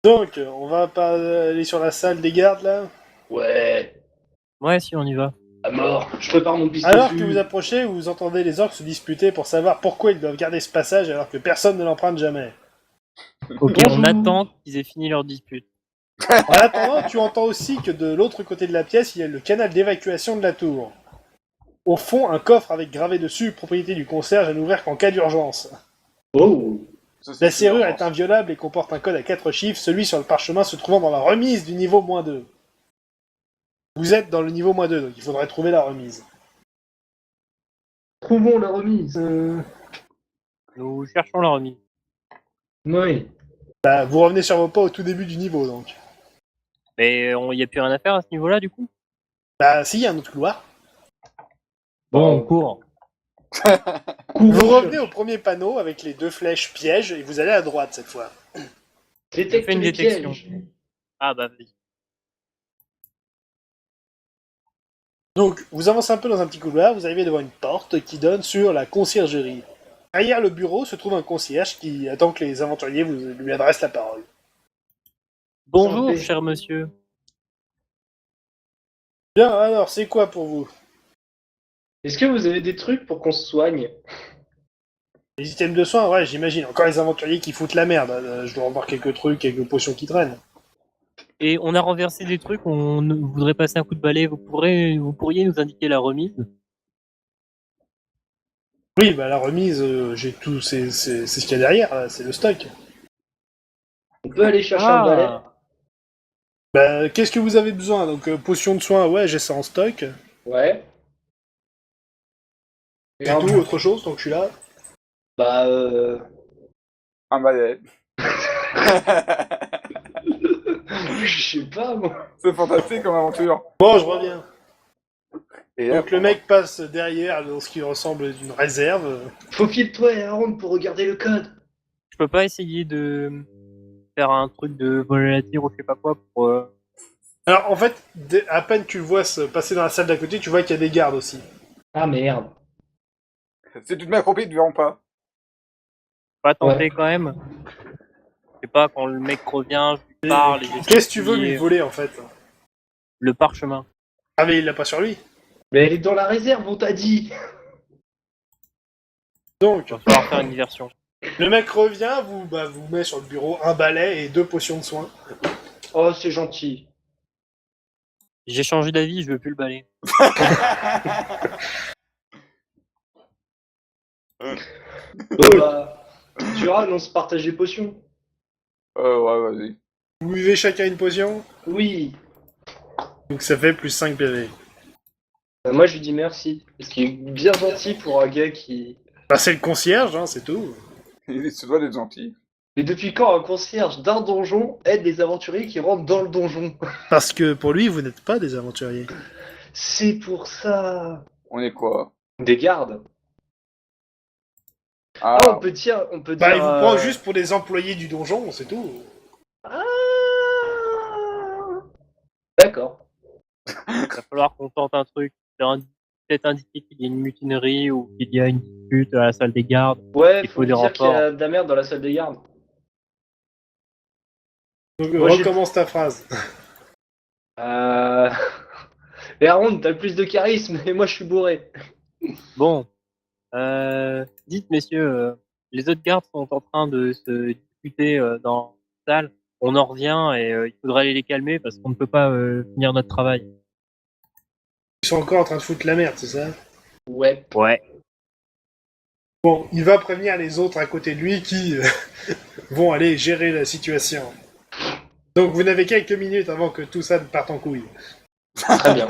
Donc, on va pas aller sur la salle des gardes, là. Ouais. Ouais, si, on y va. À mort. Je prépare mon pistolet. Alors que vous approchez, vous entendez les orques se disputer pour savoir pourquoi ils doivent garder ce passage alors que personne ne l'emprunte jamais. Ok, Bonjour. on attend qu'ils aient fini leur dispute. En attendant, tu entends aussi que de l'autre côté de la pièce, il y a le canal d'évacuation de la tour. Au fond, un coffre avec gravé dessus « Propriété du concierge à n'ouvrir qu'en cas d'urgence Oh. Ça, ». c'est La serrure une est inviolable et comporte un code à 4 chiffres, celui sur le parchemin se trouvant dans la remise du niveau -2. Vous êtes dans le niveau -2, donc il faudrait trouver la remise. Trouvons la remise. Nous cherchons la remise. Oui. Bah, vous revenez sur vos pas au tout début du niveau, donc. Mais il n'y a plus rien à faire à ce niveau-là, du coup. Bah, si, il y a un autre couloir. Bon, on court. Vous revenez au premier panneau avec les deux flèches pièges et vous allez à droite cette fois. Détecte Fais une les détection. pièges. Ah bah vas-y. Donc, vous avancez un peu dans un petit couloir, vous arrivez devant une porte qui donne sur la conciergerie. Derrière le bureau se trouve un concierge qui attend que les aventuriers lui adressent la parole. Bonjour, Santé. cher monsieur. Bien, alors, c'est quoi pour vous? Est-ce que vous avez des trucs pour qu'on se soigne? Les items de soins, ouais, j'imagine. Encore les aventuriers qui foutent la merde. Je dois avoir quelques trucs, quelques potions qui traînent. Et on a renversé des trucs, on voudrait passer un coup de balai. Vous pourriez nous indiquer la remise? Oui, bah la remise, j'ai tout, c'est ce qu'il y a derrière, là, c'est le stock. On peut aller chercher un balai? Bah, qu'est-ce que vous avez besoin? Donc, potions de soins, ouais, j'ai ça en stock. Ouais. Et tout, autre chose, donc je suis là. Bah Un balai. je sais pas moi. C'est fantastique comme aventure. Bon, je reviens. Et Donc hop, le mec passe derrière dans ce qui ressemble à une réserve. Faufile-toi et Aaron pour regarder le code. Je peux pas essayer de faire un truc de volatile ou je sais pas quoi pour... Alors en fait, à peine tu le vois passer dans la salle d'à côté, tu vois qu'il y a des gardes aussi. Ah merde. Si tu te mets accroupi, ils te verront pas. Pas tenter Ouais. quand même. Je sais pas, quand le mec revient, je lui parle et j'essaie Qu'est-ce que tu de veux lui plier voler en fait? le parchemin. Ah mais il l'a pas sur lui. Mais elle est dans la réserve, on t'a dit. Donc, Il va falloir faire une diversion. le mec revient, vous met sur le bureau un balai et 2 potions de soin. Oh, c'est gentil. J'ai changé d'avis, je veux plus le balai. Bon bah, Duran, on se partage les potions. Ouais, vas-y. Vous buvez chacun une potion, Oui. donc ça fait plus 5 PV. Moi, je lui dis merci. Parce qu'il est bien gentil pour un gars qui... Bah c'est le concierge, hein, c'est tout. Il se doit d'être gentil. Mais depuis quand un concierge d'un donjon aide les aventuriers qui rentrent dans le donjon? Parce que pour lui, vous n'êtes pas des aventuriers. C'est pour ça. On est quoi? Des gardes. Ah, Ah, on peut dire... Bah il vous prend juste pour des employés du donjon, c'est tout. Ah. D'accord. Il va falloir qu'on tente un truc. Peut-être indiquer qu'il y a une mutinerie ou qu'il y a une dispute à la salle des gardes. Ouais, Il faut faut lui des dire qu'il y a rapports. de la merde dans la salle des gardes. Donc Moi, j'ai- recommence ta phrase. Euh... Et Aaron, t'as plus de charisme, et moi je suis bourré. Bon, dites messieurs, les autres gardes sont en train de se disputer dans la salle. On en revient et il faudrait aller les calmer parce qu'on ne peut pas finir notre travail. Ils sont encore en train de foutre la merde, c'est ça? Ouais. Ouais. Bon, il va prévenir les autres à côté de lui qui vont aller gérer la situation. Donc vous n'avez quelques minutes avant que tout ça ne parte en couille. Très bien.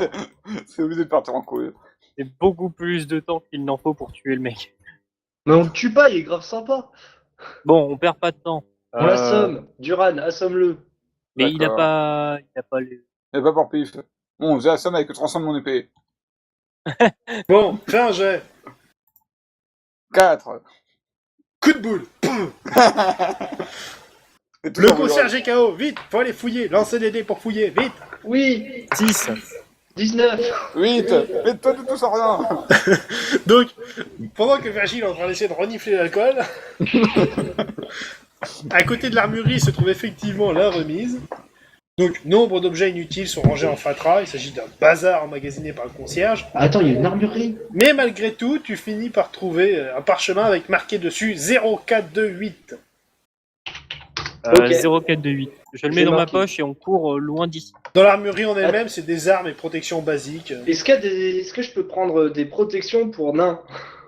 c'est obligé de partir en couille. C'est beaucoup plus de temps qu'il n'en faut pour tuer le mec. Mais on le tue pas, il est grave sympa. Bon, on perd pas de temps. On l'assomme. Duran, assomme-le. Mais il a D'accord. pas les... Et pas pour pif. Bon, j'ai la somme avec le transforme mon épée. Bon, fais un jet. 4. Coup de boule. Le concierge est KO, vite, faut aller fouiller. Lancez des dés pour fouiller, vite. Oui. 6. 19. 8. Mets-toi de tout sans rien. Donc, pendant que Virgile est en train d'essayer de renifler l'alcool, à côté de l'armurerie se trouve effectivement la remise. Donc, nombre d'objets inutiles sont rangés en fatras. Il s'agit d'un bazar emmagasiné par le concierge. Attends, il y a une armurerie. Mais malgré tout, tu finis par trouver un parchemin avec marqué dessus 0428. Ok. 0428. Je le mets J'ai dans ma marqué. poche et on court loin d'ici. Dans l'armurerie en elle-même, c'est des armes et protections basiques. Est-ce que je peux prendre des protections pour nains?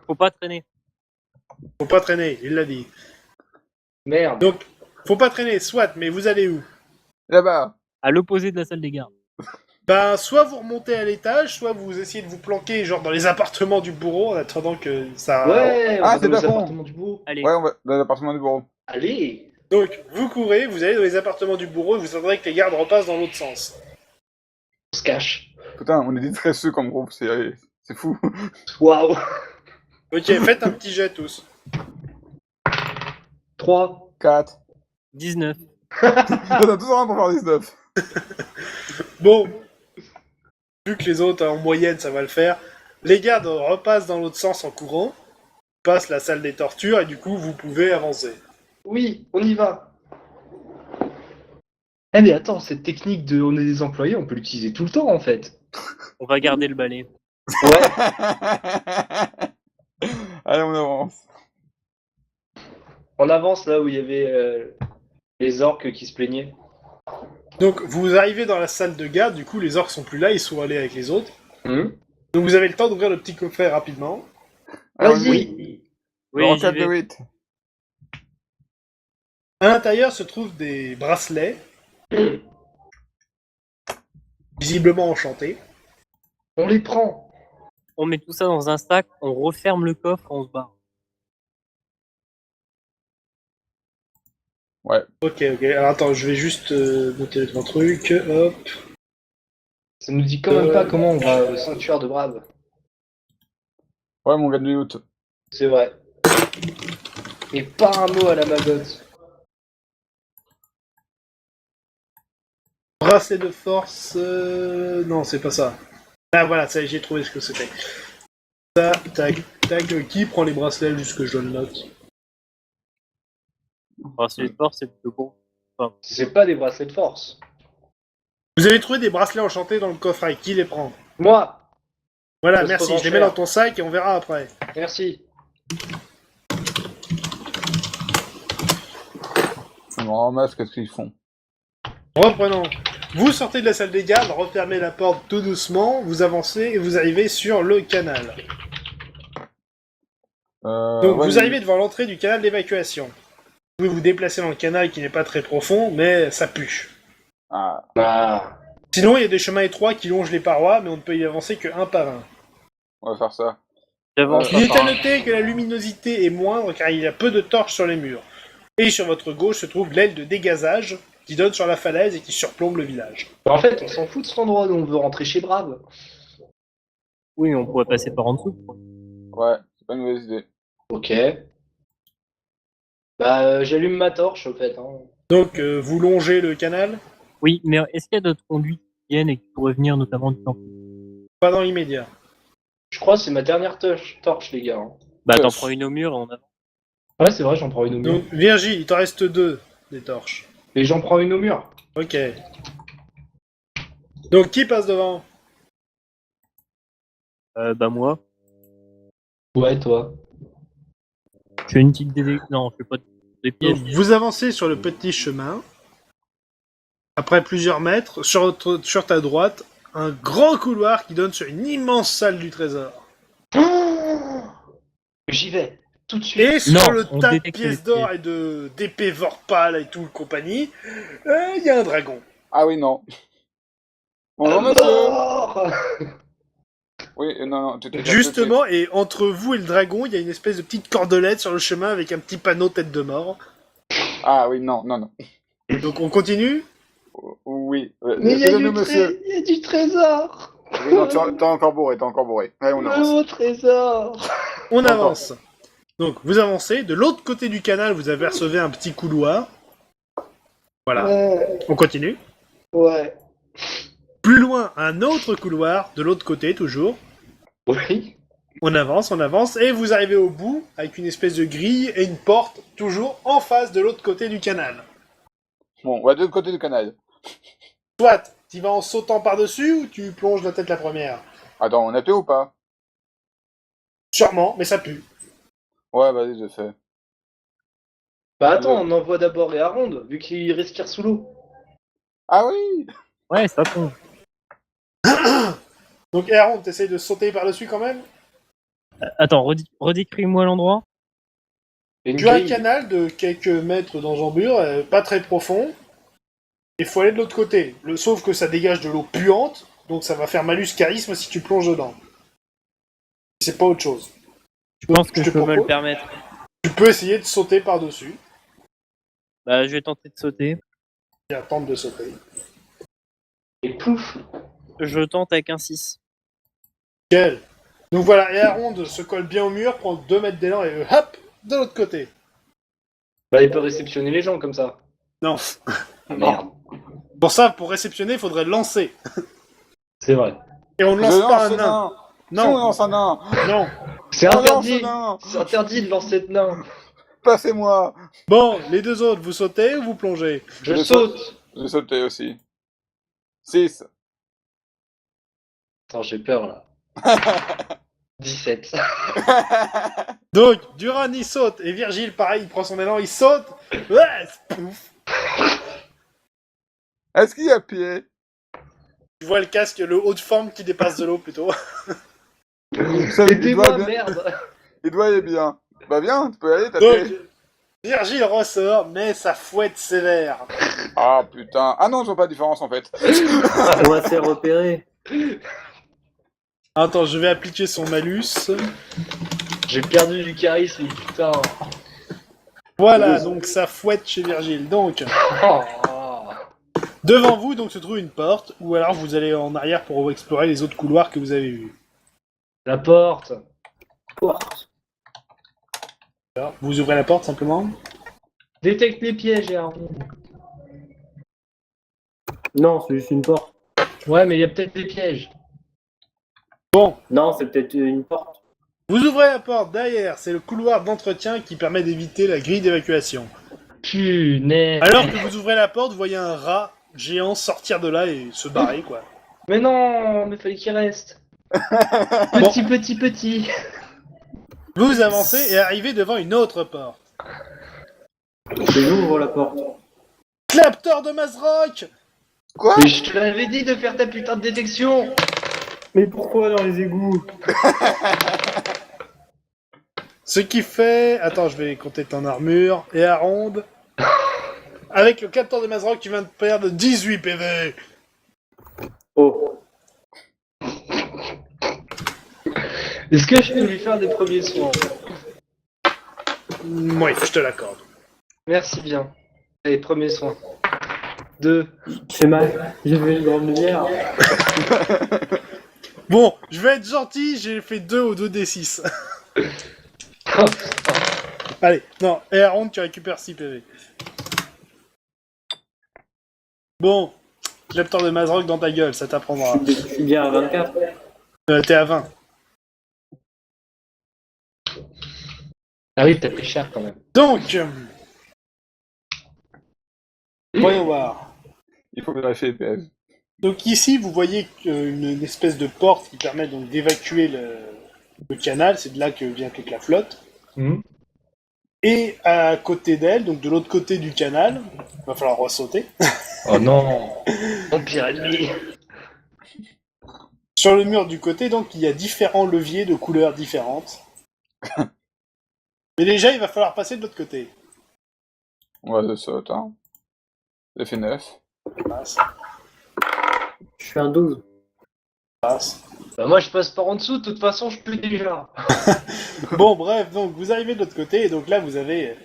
Faut pas traîner. Faut pas traîner, il l'a dit. Merde. Donc, faut pas traîner, soit, mais vous allez où? Là-bas. À l'opposé de la salle des gardes. Ben, soit vous remontez à l'étage, soit vous essayez de vous planquer genre dans les appartements du bourreau en attendant que ça... Ouais, on Ah, va c'est dans les pas con. appartements du bourreau. Allez. Ouais, on va dans l'appartement du bureau. Allez. Donc, vous courez, vous allez dans les appartements du bourreau et vous attendrez que les gardes repassent dans l'autre sens. On se cache. Putain, on est disgracieux comme groupe, c'est fou. Waouh. Ok, faites un petit jet tous. 3. 4. 19. On a tous rien pour faire 19. Bon, vu que les autres en moyenne ça va le faire, les gardes repassent dans l'autre sens en courant, passent la salle des tortures et du coup vous pouvez avancer. Oui, on y va. Eh mais attends, cette technique de on est des employés, on peut l'utiliser tout le temps en fait. On va garder le balai. Ouais. Allez, on avance. On avance là où il y avait les orques qui se plaignaient. Donc vous arrivez dans la salle de garde, du coup les orques sont plus là, ils sont allés avec les autres. Hum. Donc vous avez le temps d'ouvrir le petit coffret rapidement. Alors, Vas-y. Oui, Oui, j'y vais. de 8. À l'intérieur se trouvent des bracelets, visiblement enchantés. On les prend. On met tout ça dans un sac, on referme le coffre, on se barre. Ouais. Ok, alors attends, je vais juste noter un truc, hop. Ça nous dit quand même pas comment on va au sanctuaire de Brave. Ouais, mon gars de loot. C'est vrai. Et pas un mot à la magotte. Bracelet de force, non c'est pas ça. Ah voilà, ça y est, j'ai trouvé ce que c'était. Tac, tac. Qui prend les bracelets jusque je le note? Bracelet de force, c'est plutôt bon. C'est pas des bracelets de force. Vous avez trouvé des bracelets enchantés dans le coffret. Qui les prend? Moi. Voilà, Ça se merci. revend Je les mets cher. dans ton sac et on verra après. Merci. Je me ramasse, qu'est-ce qu'ils font? Reprenons. Vous sortez de la salle des gardes, refermez la porte tout doucement, vous avancez et vous arrivez sur le canal. Donc ouais, vous arrivez devant l'entrée du canal d'évacuation. Vous pouvez vous déplacer dans le canal qui n'est pas très profond, mais ça pue. Ah, Ah. Sinon, il y a des chemins étroits qui longent les parois, mais on ne peut y avancer que un par un. on va faire ça. J'avance Il est pas à par un. noter que la luminosité est moindre car il y a peu de torches sur les murs. Et sur votre gauche se trouve l'aile de dégazage qui donne sur la falaise et qui surplombe le village. En fait, on s'en fout de cet endroit, nous on veut rentrer chez Brave. Oui, on pourrait passer par en dessous. Ouais, c'est pas une mauvaise idée. Ok. J'allume ma torche, au fait. Hein. Donc vous longez le canal, Oui, mais est-ce qu'il y a d'autres conduits qui viennent et qui pourraient venir notamment du temps? pas dans l'immédiat. Je crois que c'est ma dernière torche, les gars. Hein. Bah, t'en Yes. prends une au mur et on avance. Ouais, c'est vrai, j'en prends une au mur. Donc Virgile, il t'en reste 2 des torches. Et j'en prends une au mur. Ok. Donc qui passe devant? Bah, moi, Ouais, toi. je fais une petite Non, je fais pas des Donc, pièges. vous avancez sur le petit chemin. Après plusieurs mètres, sur ta droite, un grand couloir qui donne sur une immense salle du trésor. J'y vais, tout de suite. Et sur Non, le on tas de détecte les pièces d'or pièges. et d'épées Vorpal et tout le compagnie, il y a un dragon. Ah oui, non. Bonjour, À monsieur. mort. Oui, non, tu t'es Justement, et entre vous et le dragon, il y a une espèce de petite cordelette sur le chemin avec un petit panneau tête de mort. Ah oui, non. Donc on continue. Oui. Mais il y a Excusez-nous, monsieur. y a du trésor. Oui, non, t'es encore bourré. Allez, on Le avance. haut trésor. On Encore. avance. Donc vous avancez. De l'autre côté du canal, vous apercevez un petit couloir. Voilà. Ouais. On continue. Ouais. Plus loin, un autre couloir, de l'autre côté toujours. Oui. On avance, et vous arrivez au bout, avec une espèce de grille et une porte, toujours en face de l'autre côté du canal. Bon, on va de l'autre côté du canal. Soit, tu vas en sautant par-dessus, ou tu plonges la tête la première? Attends, on a fait ou pas? Sûrement, mais ça pue. Ouais, vas-y, je fais. Bah attends, on envoie d'abord Aaron, vu qu'il respire sous l'eau. Ah oui! Ouais, ça tombe. Donc Aaron, t'essayes de sauter par-dessus quand même? Attends, redécris-moi l'endroit. Et une Tu as un grille. canal de quelques mètres d'enjambure, pas très profond, et faut aller de l'autre côté. Sauf que ça dégage de l'eau puante, donc ça va faire malus charisme si tu plonges dedans. C'est pas autre chose. Je pense que je je te peux me le propose- permettre. Tu peux essayer de sauter par-dessus, Bah, je vais tenter de sauter. et attendre de sauter. Et pouf. Je tente avec un 6. Quel. Donc voilà, et Aaron se colle bien au mur, prend 2 mètres d'élan et hop, de l'autre côté. Bah il peut réceptionner les gens comme ça. Non. Ah, merde. Pour ça, pour réceptionner, il faudrait le lancer. C'est vrai. Et on ne Je lance pas lance un le nain. nain! Si on Non, lance un nain! non. C'est On lance interdit. le nain! C'est interdit de lancer de nain. Passez-moi! Bon, les deux autres, vous sautez ou vous plongez? Je Je saute. J'ai sauté aussi. 6. Attends, j'ai peur là. 17. Donc, Duran, il saute, et Virgile, pareil, il prend son élan, il saute. Ouais, pouf. Est-ce qu'il y a pied? Tu vois le casque, le haut de forme qui dépasse de l'eau, plutôt. Ça, Aidez-moi, merde. Il doit aller bien. Bah viens, tu peux y aller, t'as Donc, pied. Virgile ressort, mais sa fouette sévère. Ah putain. Ah non, je vois pas la différence en fait. On va se faire repérer. Attends, je vais appliquer son malus. J'ai perdu du charisme, putain. Voilà, donc ça fouette chez Virgile. Donc, Oh. devant vous, donc, se trouve une porte, ou alors vous allez en arrière pour explorer les autres couloirs que vous avez vus. La porte. Porte. Alors, vous ouvrez la porte, simplement. Détecte les pièges, Aaron. Non, c'est juste une porte. Ouais, mais il y a peut-être des pièges. Bon, Non, c'est peut-être une porte. Vous ouvrez la porte derrière, c'est le couloir d'entretien qui permet d'éviter la grille d'évacuation. Punaise. Alors que vous ouvrez la porte, vous voyez un rat géant sortir de là et se barrer, quoi. Mais non, mais fallait qu'il reste. Bon. Petit. Vous avancez et arrivez devant une autre porte. J'ouvre la porte. Claptor de Mazrock! Quoi? Mais je te l'avais dit de faire ta putain de détection. Mais pourquoi dans les égouts? Ce qui fait... Attends, je vais compter ton armure. Et à ronde. Avec le Claptor de Mazrock, tu viens de perdre 18 PV. Oh. Est-ce que je peux lui faire des premiers soins? Oui, je te l'accorde. Merci bien. Allez, premiers soins. 2. J'ai mal. J'ai vu une grande lumière. Bon, je vais être gentil, j'ai fait 2 au 2d6. Allez, non, et à ronde, tu récupères 6 PV. Bon, Claptor de Mazrock dans ta gueule, ça t'apprendra. Je suis bien à 24. T'es à 20. Ah oui, t'as pris cher quand même. Donc, voyons voir. Il faut vérifier les PF. Donc ici, vous voyez une espèce de porte qui permet donc d'évacuer le canal, c'est de là que vient toute la flotte. Et à côté d'elle, donc de l'autre côté du canal, il va falloir ressauter. Oh non. Mon pire ennemi. Sur le mur du côté, donc, il y a différents leviers de couleurs différentes. Mais déjà, il va falloir passer de l'autre côté. On va de saute, hein. J'ai fait 9. Passe, Je suis un 12. passe. Bah moi je passe par en dessous, de toute façon je pue déjà. Bon, bref, donc vous arrivez de l'autre côté, et donc là, vous avez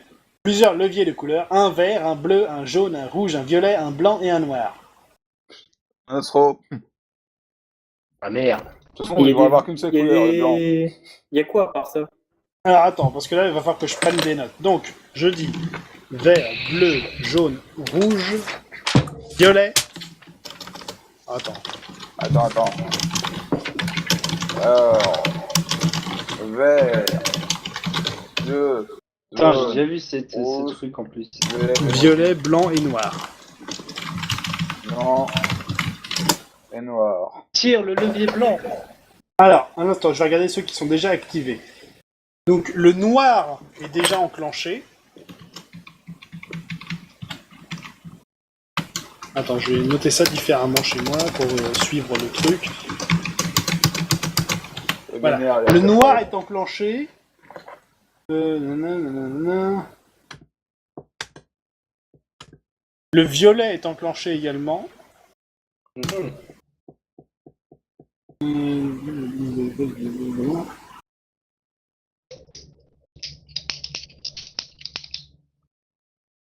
plusieurs leviers de couleurs. Un vert, un bleu, un jaune, un rouge, un violet, un blanc et un noir. Un trop. De Ah merde. toute façon, il va y avoir qu'une seule couleur, le blanc. Il y a quoi à part ça? Alors attends, parce que là, il va falloir que je prenne des notes. Donc, je dis vert, bleu, jaune, rouge, violet. Attends. Attends. Alors... Vert... Bleu... Putain, j'ai jaune, déjà vu ces rouge, trucs en plus. Violet, blanc et noir. blanc... et noir. Tire le levier blanc. Alors, un instant, je vais regarder ceux qui sont déjà activés. Donc, le noir est déjà enclenché. Attends, je vais noter ça différemment chez moi pour suivre le truc. Voilà. Le noir est enclenché. Nanana. Le violet est enclenché également.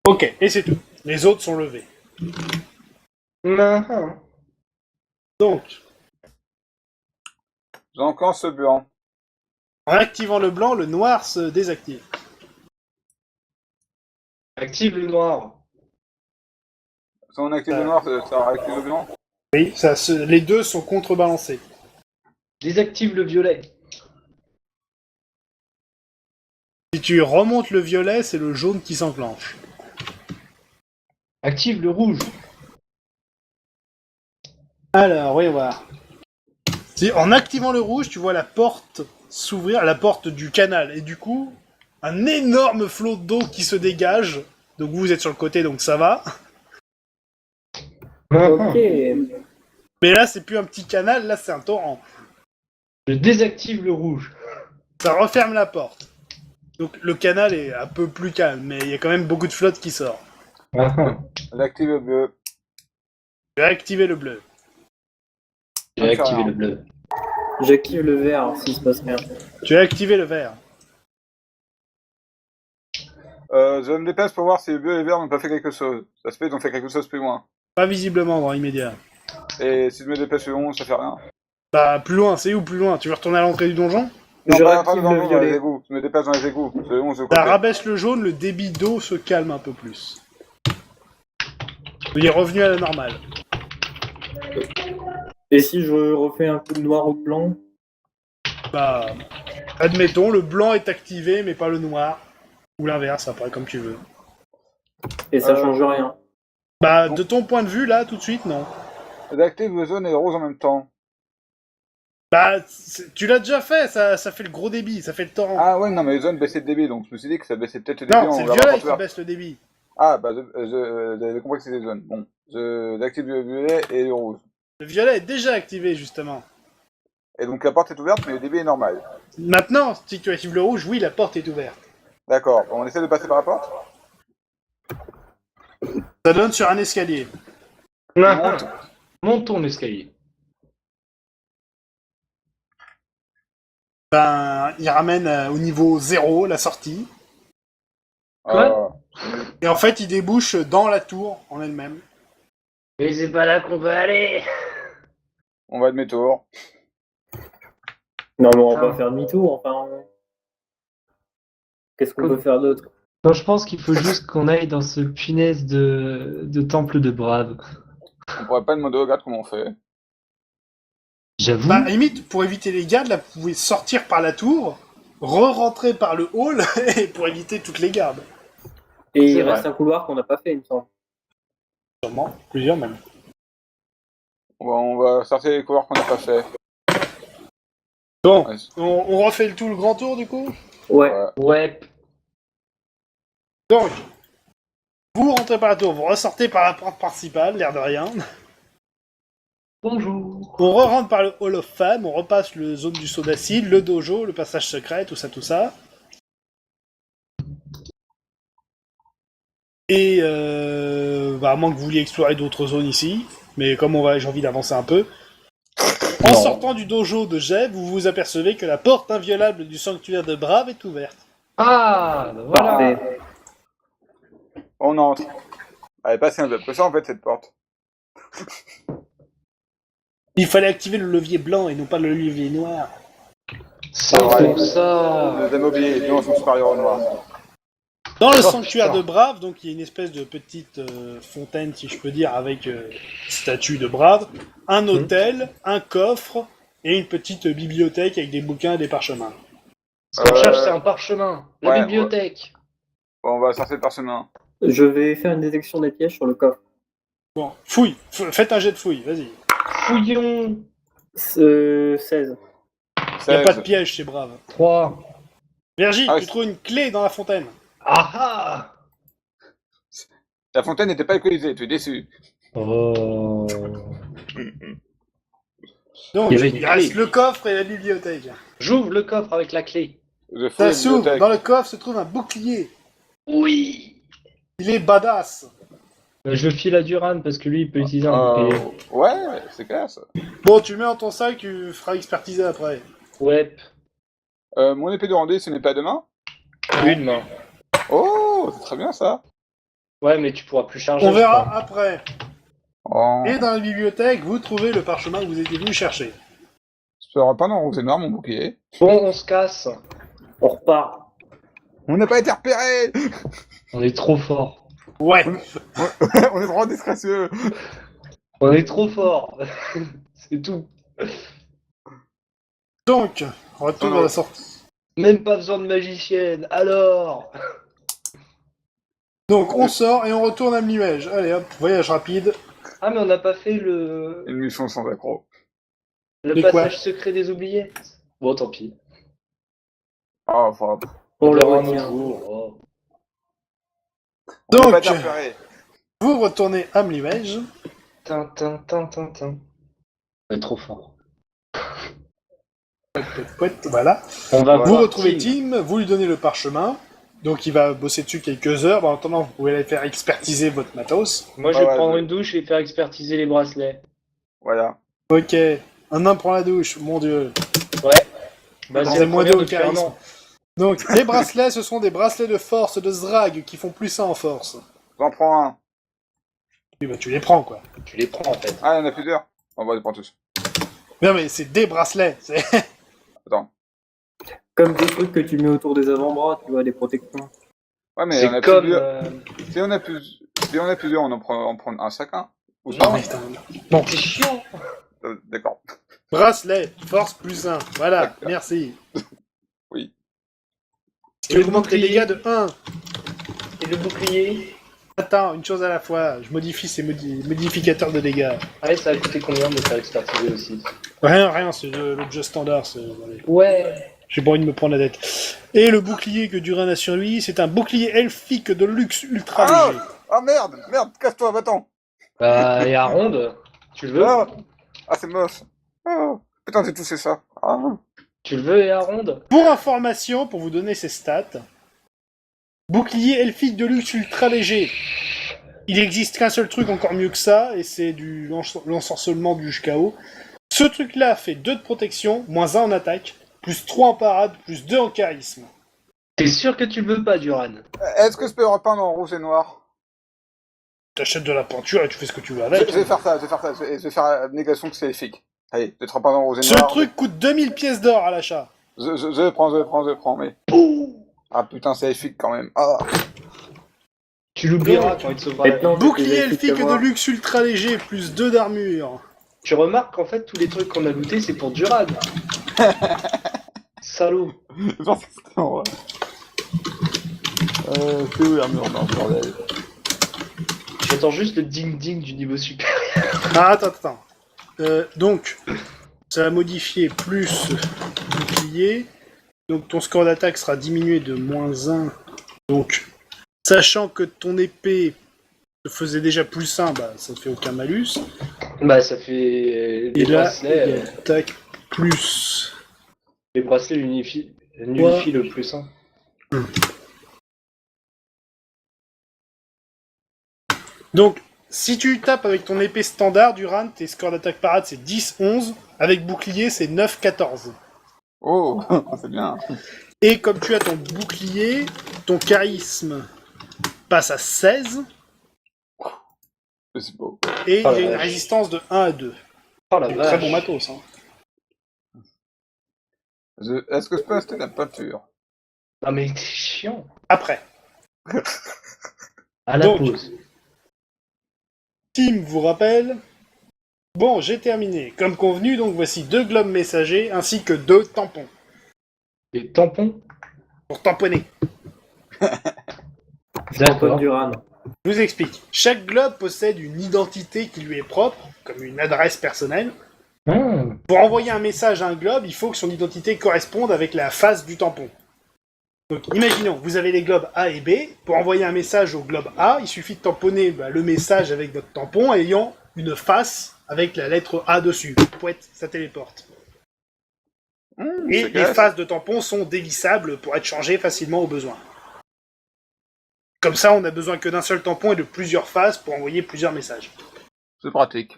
Ok, et c'est tout. Les autres sont levés. Donc, J'enclenche ce blanc. en activant le blanc, le noir se désactive. Active le noir. Si on active le noir, ça réactive le blanc. Oui, les deux sont contrebalancés. Désactive le violet. Si tu remontes le violet, c'est le jaune qui s'enclenche. Active le rouge. Alors, voyons voir. En activant le rouge, tu vois la porte s'ouvrir, la porte du canal. Et du coup, un énorme flot d'eau qui se dégage. Donc vous êtes sur le côté, donc ça va. Ok. Mais là, c'est plus un petit canal, là, c'est un torrent. Je désactive le rouge. Ça referme la porte. Donc le canal est un peu plus calme, mais il y a quand même beaucoup de flotte qui sort. J'active le bleu. Tu as activé le bleu. J'ai activé le bleu. J'active le vert s'il se passe rien. Tu as activé le vert. Je me déplace pour voir si le bleu et le vert n'ont pas fait quelque chose. Ça se fait, ils ont fait quelque chose plus loin. Pas visiblement dans l'immédiat. Et si je me déplace plus loin, ça fait rien. Bah, plus loin, c'est où plus loin? Tu veux retourner à l'entrée du donjon? Non, Je pas réactive dans le les violet. égouts. Je me déplace dans les égouts. C'est bon, je Ça rabaisse le jaune, le débit d'eau se calme un peu plus. Il est revenu à la normale. Et si je refais un coup de noir ou de blanc? Bah, admettons, le blanc est activé, mais pas le noir. Ou l'inverse, après, comme tu veux. Et ça change rien. Bah, Bon. de ton point de vue, là, tout de suite, non. D'active le jaune et le rose en même temps. Bah, tu l'as déjà fait, ça fait le gros débit, ça fait le torrent. Ah ouais, non, mais le jaune baissait le débit, donc je me suis dit que ça baissait peut-être le débit non, en c'est le la violet porte qui verte. baisse le débit. Ah, bah, j'avais compris que c'était le jaune. Bon, j'active le violet et le rouge. Le violet est déjà activé, justement. Et donc la porte est ouverte, mais le débit est normal. Maintenant, si tu actives le rouge, oui, la porte est ouverte. D'accord, on essaie de passer par la porte. Ça donne sur un escalier. Monte. Montons l'escalier. Ben, il ramène au niveau 0 la sortie. Quoi Et en fait, il débouche dans la tour en elle-même. Mais c'est pas là qu'on veut aller. On va demi-tour. Non, mais on va faire demi-tour, enfin. Qu'est-ce qu'on peut faire d'autre? Non, je pense qu'il faut juste qu'on aille dans ce punaise de temple de brave. On pourrait pas demander aux gardes comment on fait. J'avoue. Bah, à la limite, pour éviter les gardes, là, vous pouvez sortir par la tour, re-rentrer par le hall, et pour éviter toutes les gardes. Et C'est il vrai. reste un couloir qu'on n'a pas fait, il me semble. Sûrement, plusieurs même. On va sortir les couloirs qu'on n'a pas fait. Bon, Ouais. on refait le tout le grand tour, du coup. Ouais. Ouais. Donc, vous rentrez par la tour, vous ressortez par la porte principale, l'air de rien. Bonjour. On re-rentre par le Hall of Fame, on repasse le zone du saut d'acide, le dojo, le passage secret, tout ça, tout ça. Et bah, à moins que vous vouliez explorer d'autres zones ici, mais comme j'ai envie d'avancer un peu. En sortant du dojo de Jeb, vous vous apercevez que la porte inviolable du sanctuaire de Brave est ouverte. Ah, ben voilà. Parfait. On entre. Elle est pas si peu ça en fait cette porte. Il fallait activer le levier blanc et non pas le levier noir. C'est Ouais. pour ça. Les amis oubliés, nous on sont supérieurs au noir. Dans le Oh, sanctuaire putain. de Brave, donc il y a une espèce de petite fontaine, si je peux dire, avec statue de Brave, un hôtel, un coffre et une petite bibliothèque avec des bouquins et des parchemins. Ce qu'on cherche, c'est un parchemin. La Ouais, bibliothèque. Bon, on va sortir le parchemin. Je vais faire une détection des pièges sur le coffre. Bon, fouille, faites un jet de fouille, vas-y. Fouillons. 16. Il n'y a 16. pas de piège chez Brave. 3. Virgie, Ah, tu trouves une clé dans la fontaine. Ah ah. La fontaine n'était pas épuisée, tu es déçu. Oh. Donc, Il y avait une il reste clé. le coffre et la bibliothèque. J'ouvre le coffre avec la clé. Je fouille Ça la s'ouvre, bibliothèque. dans le coffre se trouve un bouclier. Oui. Il est badass. Je file à Duran parce que lui, il peut utiliser un bouclier. Ouais, c'est clair ça. Bon, tu le mets dans ton sac, tu feras expertiser après. Ouais. Mon épée de rendez, ce n'est pas demain. Une main. Oh, c'est très bien ça. Ouais, mais tu pourras plus charger. On je verra crois. après. Oh, Et dans la bibliothèque, vous trouvez le parchemin que vous étiez venu chercher. j'espère pas dans rouge et noir mon bouclier. Bon, on se casse. On repart. On n'a pas été repérés. On est trop fort. Ouais. On est vraiment disgracieux. On est trop fort. C'est tout. Donc, retour à la sortie. Même pas besoin de magicienne. Alors. Donc, on sort et on retourne à Mlimège. Allez hop, voyage rapide. Ah, mais on n'a pas fait le Une mission sans accroc. Mais passage quoi secret des oubliettes. Bon, tant pis. Ah, enfin. On le verra un retient. autre jour. Oh. On n'a Donc, pas été repérés. vous retournez à Mlimège. Tintin. On est trop fort. Voilà. On va Ouais. Vous voir retrouvez Tim. Tim, vous lui donnez le parchemin. Donc, il va bosser dessus quelques heures. En attendant, vous pouvez aller faire expertiser votre matos. Moi, je Ah vais ouais, prendre je- une douche et faire expertiser les bracelets. Voilà. Ok. Un homme prend la douche, mon dieu. Ouais. Bah, Non, c'est c'est la moins première deux au depuis un charisme. an. Donc, les bracelets, ce sont des bracelets de force, de Zrag, qui font plus ça en force. J'en prends un. Oui, bah, tu les prends, quoi. Tu les prends, en fait. Ah, il y en a plusieurs. On va les prendre tous. Non, mais c'est des bracelets. Attends. Comme des trucs que tu mets autour des avant-bras, tu vois, des protections. Ouais, mais C'est on a comme... plusieurs. Si on a plusieurs, on en prend un chacun. Ou Non, pas mais putain. Non, t'es chiant. D'accord. Bracelet, force plus 1. Voilà, D'accord. merci. Oui. Ce qui augmente les dégâts de 1. Et le bouclier? Attends, une chose à la fois. Je modifie ces modificateurs de dégâts. Ouais, ça a coûté combien de me faire expertiser aussi? Rien, c'est l'objet standard. Ouais. J'ai pas envie de me prendre la tête. Et le bouclier que Durin a sur lui, c'est un bouclier elfique de luxe ultra Ah léger. Ah merde, casse-toi, va-t'en. Bah, et à ronde, tu le veux? Ah, c'est moche. Ah, putain, j'ai touché ça. Ah. Tu le veux et à ronde? Pour information, pour vous donner ses stats, bouclier elfique de luxe ultra léger. Il n'existe qu'un seul truc encore mieux que ça, et c'est l'ensorcellement du chaos. Ce truc-là fait 2 de protection, moins 1 en attaque, plus 3 en parade, plus 2 en charisme. T'es sûr que tu le veux pas, Duran? Est-ce que je peux repeindre en rouge et noir? T'achètes de la peinture et tu fais ce que tu veux Je avec. vais faire ça. Je vais faire la négation que c'est efficace. Allez, je vais te repeindre en rouge et Ce noir. truc coûte 2000 pièces d'or à l'achat. Je prends, mais... Ah putain, c'est efficace quand même. Ah. Tu l'oublieras quand il te sauvera la vie. Maintenant, Bouclier c'est elfique de voir. luxe ultra léger, plus 2 d'armure. Tu remarques qu'en fait, tous les trucs qu'on a lootés, c'est pour Duran. Salaud. Genre, c'était en vrai. C'est où l'armure? Non, bordel. J'attends juste le ding-ding du niveau super. Ah, attends. Donc, ça va modifier plus bouclier. Donc ton score d'attaque sera diminué de moins 1. Donc, sachant que ton épée te faisait déjà plus 1, bah ça ne fait aucun malus. Bah, ça fait Et des là, bracelets. il attaque plus. Les bracelets nullifient le plus 1. Donc, si tu tapes avec ton épée standard, Duran, tes scores d'attaque parade c'est 10-11. Avec bouclier, c'est 9-14. Oh, c'est bien. Et comme tu as ton bouclier, ton charisme passe à 16. C'est beau. Et Oh il y a la une vache. résistance de 1 à 2. Oh la C'est vache. très bon matos. Hein. Est-ce que je peux acheter de la peinture? Non mais t'es chiant. Après, À la Donc. pause. Tim vous rappelle. Bon, j'ai terminé. Comme convenu, donc voici 2 globes messagers ainsi que 2 tampons. Les tampons. Pour tamponner. Antoine Duran. Je vous explique. Chaque globe possède une identité qui lui est propre, comme une adresse personnelle. Pour envoyer un message à un globe, il faut que son identité corresponde avec la face du tampon. Donc imaginons, vous avez les globes A et B. Pour envoyer un message au globe A, il suffit de tamponner le message avec votre tampon ayant une face avec la lettre A dessus. Pouette, ça téléporte. Et les faces de tampon sont dévissables pour être changées facilement au besoin. Comme ça, on n'a besoin que d'un seul tampon et de plusieurs faces pour envoyer plusieurs messages. C'est pratique.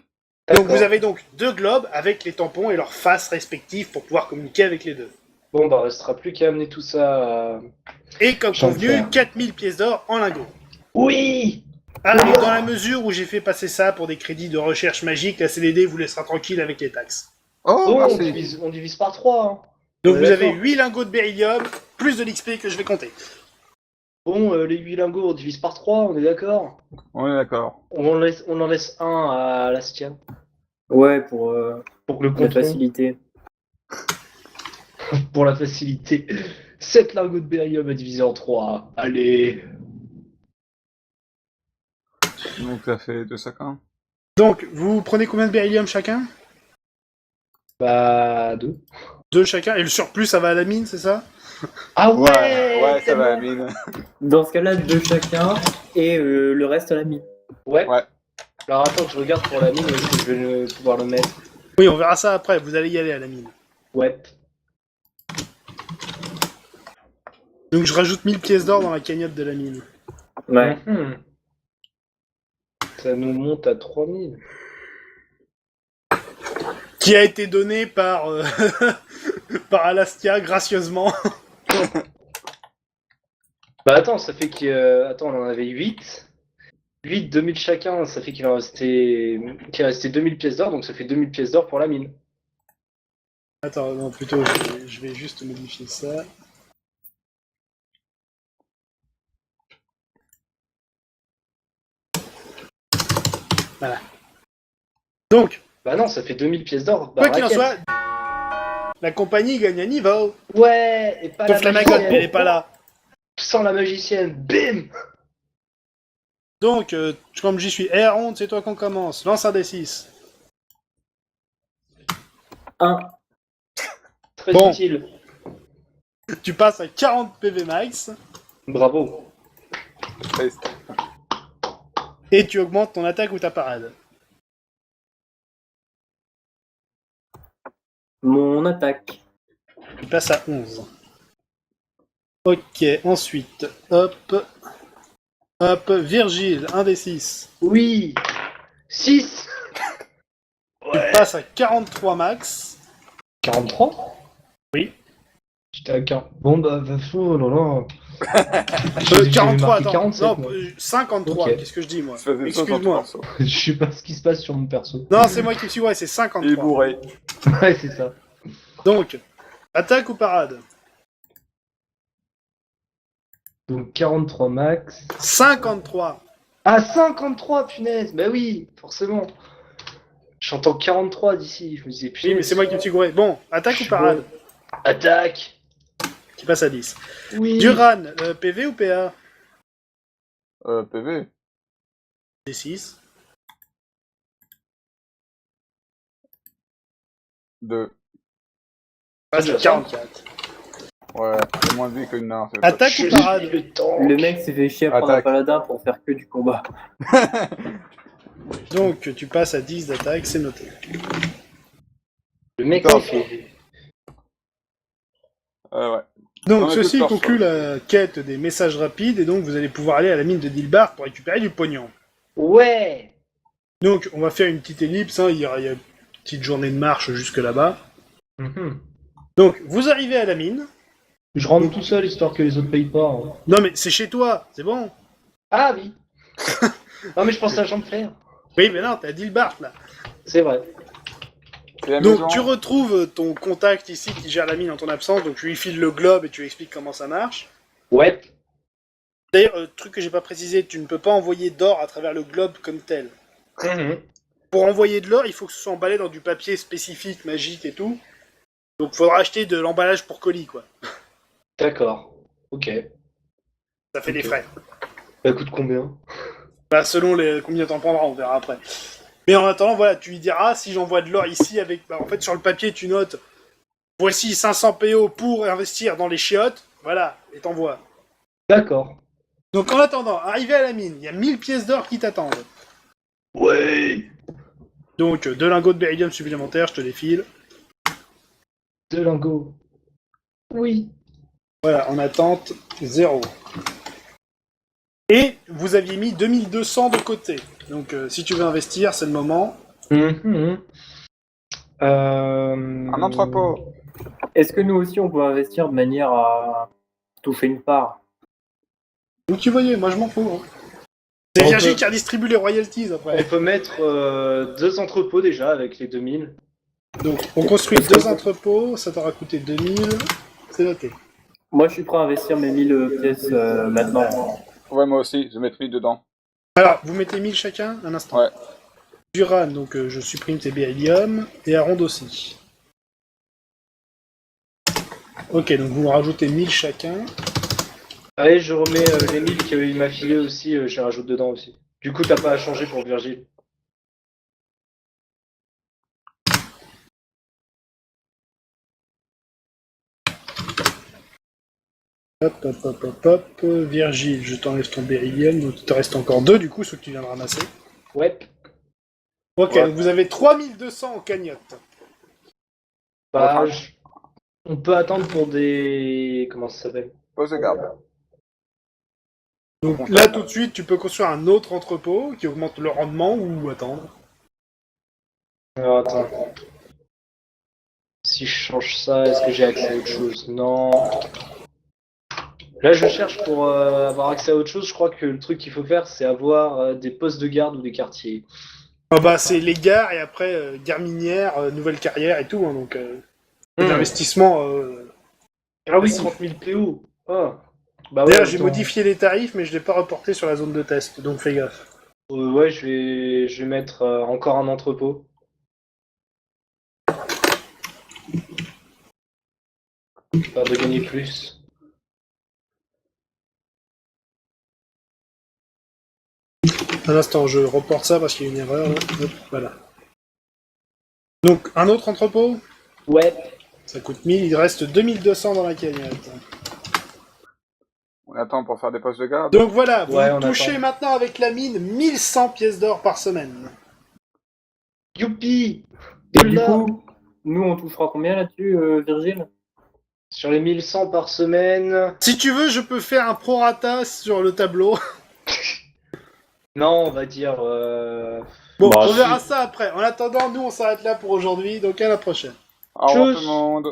Donc vous avez donc 2 globes avec les tampons et leurs faces respectives pour pouvoir communiquer avec les deux. Bon bah restera plus qu'à amener tout ça. Et comme J'en convenu, fais. 4000 pièces d'or en lingots. Oui. Alors, dans la mesure où j'ai fait passer ça pour des crédits de recherche magique, la CDD vous laissera tranquille avec les taxes. Oh, Bon, merci. on divise par 3. Hein. Donc Ouais, vous avez d'accord. 8 lingots de beryllium, plus de l'XP que je vais compter. Bon, les 8 lingots, on divise par 3, on est d'accord? On est d'accord. On en laisse un à Lastia. Ouais, pour Pour le la contrôle. facilité. Pour la facilité. 7 lingots de beryllium à diviser en 3. Allez. Donc ça fait 2 chacun. Donc, vous prenez combien de beryllium chacun? Bah, 2. 2 chacun, et le surplus ça va à la mine, c'est ça? Ah Ouais, ça va, tellement. mine. Dans ce cas-là, 2 chacun et le reste à la mine. Ouais. Ouais. Alors attends que je regarde pour la mine, où est-ce que je vais pouvoir le mettre. Oui, on verra ça après, vous allez y aller à la mine. Ouais. Donc je rajoute 1000 pièces d'or dans la cagnotte de la mine. Ouais. Mhm. Ça nous monte à 3000. Qui a été donné par, par Alastia, gracieusement. Bah attends, ça fait que... attends, on en avait 8. 8, 2000 chacun, ça fait qu'il restait 2000 pièces d'or, donc ça fait 2000 pièces d'or pour la mine. Attends, non, plutôt, je vais juste modifier ça. Voilà. Donc, Bah non, ça fait 2000 pièces d'or. Quoi qu'il en soit, la compagnie gagne un niveau. Ouais, et pas Sauf la magotte, mais elle est pas là. Sans la magicienne, bim. Donc, comme j'y suis, Aaron, c'est toi qu'on commence. Lance un des 6. 1. Très Bon. utile. Tu passes à 40 PV max. Bravo. Triste. Et tu augmentes ton attaque ou ta parade. Mon attaque. Tu passes à 11. Ok, ensuite, hop. Hop, Virgile, un des 6. Oui. 6. Tu passes à 43 max. 43. Oui. J'étais à 40. Bon bah, oh là là. 43, attends. 47, non, moi. 53, Ok. qu'est-ce que je dis, moi? Ça faisait une chose dans ton Excuse-moi. perso. Je sais pas ce qui se passe sur mon perso. Non, c'est moi qui me suis, ouais, c'est Il est 53. bourré. Ouais, c'est ça. Donc, attaque ou parade? Donc 43 max. 53. Ah, 53, punaise. Bah oui, forcément. J'entends 43 d'ici. Je me disais, punaise. Oui, mais c'est moi qui me suis gouré. Bon, attaque Je ou suis parade? bon. Attaque. Qui passe à 10. Oui. Duran, PV ou PA? PV. Des 6. 2. Ah, je 44. Ouais, c'est moins de vie qu'une nain. Attaque ou parade? le temps. Le mec s'est fait chier à prendre un Attaque. paladin pour faire que du combat. Donc, tu passes à 10 d'attaque, c'est noté. Le mec, Putain. il fait. Ouais. Donc, Non, mais ceci écoute, conclut la quête des messages rapides, et donc vous allez pouvoir aller à la mine de Dilbar pour récupérer du pognon. Ouais. Donc, on va faire une petite ellipse, hein, il y a une petite journée de marche jusque là-bas. Mhm. Donc, vous arrivez à la mine. Je rentre tout seul histoire que les autres payent pas. hein. Non, mais c'est chez toi, c'est bon. Ah oui. Non mais je pense à Jean de Fer. Oui, mais non, t'es à Dilbar, là. C'est vrai. Et la Donc, maison, tu retrouves ton contact ici qui gère la mine en ton absence, donc tu lui files le globe et tu lui expliques comment ça marche. Ouais. D'ailleurs, truc que j'ai pas précisé, tu ne peux pas envoyer d'or à travers le globe comme tel. Mhm. Pour envoyer de l'or, il faut que ce soit emballé dans du papier spécifique, magique et tout. Donc, il faudra acheter de l'emballage pour colis, quoi. D'accord. Ok. Ça fait des Ok. frais. Ça coûte combien? Bah, selon combien t'en prendras, on verra après. Mais en attendant, voilà, tu lui diras, si j'envoie de l'or ici avec... Bah, en fait, sur le papier, tu notes, voici 500 PO pour investir dans les chiottes, voilà, et t'envoies. D'accord. Donc, en attendant, arrivé à la mine, il y a 1000 pièces d'or qui t'attendent. Ouais. Donc, 2 lingots de beryllium supplémentaires, je te les file. 2 lingots. Oui. Voilà, en attente, 0. Et vous aviez mis 2200 de côté. Donc, si tu veux investir, c'est le moment. Mhm. un entrepôt. Est-ce que nous aussi on peut investir de manière à toucher une part? Donc, tu voyais, moi je m'en fous. Hein. C'est On Virgile peut- qui redistribue les royalties On après. peut mettre 2 entrepôts déjà avec les 2000. Donc, on construit 2 entrepôts, ça t'aura coûté 2000. C'est noté. Moi je suis prêt à investir mes 1000 pièces maintenant. Ouais, moi aussi, je vais mettre 1000 dedans. Alors, vous mettez 1000 chacun, un instant. Ouais. Duran, donc je supprime tes beryllium, et Arond aussi. Ok, donc vous rajoutez 1000 chacun. Allez, je remets les 1000 qu'il m'a filé aussi, je les rajoute dedans aussi. Du coup, t'as pas à changer pour Virgile. Hop, hop, hop, hop, hop. Virgile, je t'enlève ton beryllium, donc il te reste encore 2 du coup, ceux que tu viens de ramasser. Ouais. Ok, Ouais. donc vous avez 3200 en cagnotte. Bah, on peut attendre pour des... Comment ça s'appelle? Pose de garde. Donc là, tout de suite, tu peux construire un autre entrepôt qui augmente le rendement ou attendre. Alors, attends. Si je change ça, est-ce que j'ai accès à autre chose? Non. Là, je cherche pour avoir accès à autre chose. Je crois que le truc qu'il faut faire, c'est avoir des postes de garde ou des quartiers. Ah bah, c'est les gares et après gare minière, nouvelle carrière et tout. Hein, donc, l'investissement. Ah oui, Merci. 30 000 PO. Ah. Bah D'ailleurs, ouais, j'ai autant- modifié les tarifs, mais je l'ai pas reporté sur la zone de test, donc fais gaffe. ouais, je vais mettre encore un entrepôt. Peur de gagner plus. Un instant, je reporte ça parce qu'il y a une erreur là. Hop, voilà. Donc, un autre entrepôt? Ouais. Ça coûte 1000, il reste 2200 dans la cagnotte. On attend pour faire des postes de garde. Donc voilà, vous Ouais, on touchez attend. maintenant avec la mine 1100 pièces d'or par semaine. Youpi! Et du coup, nous, on touchera combien là-dessus, Virgile? Sur les 1100 par semaine. Si tu veux, je peux faire un prorata sur le tableau. Non, on va dire. Bon, Bah, on verra si. ça après. En attendant, nous, on s'arrête là pour aujourd'hui, donc à la prochaine. Au revoir Tchuss. tout le monde.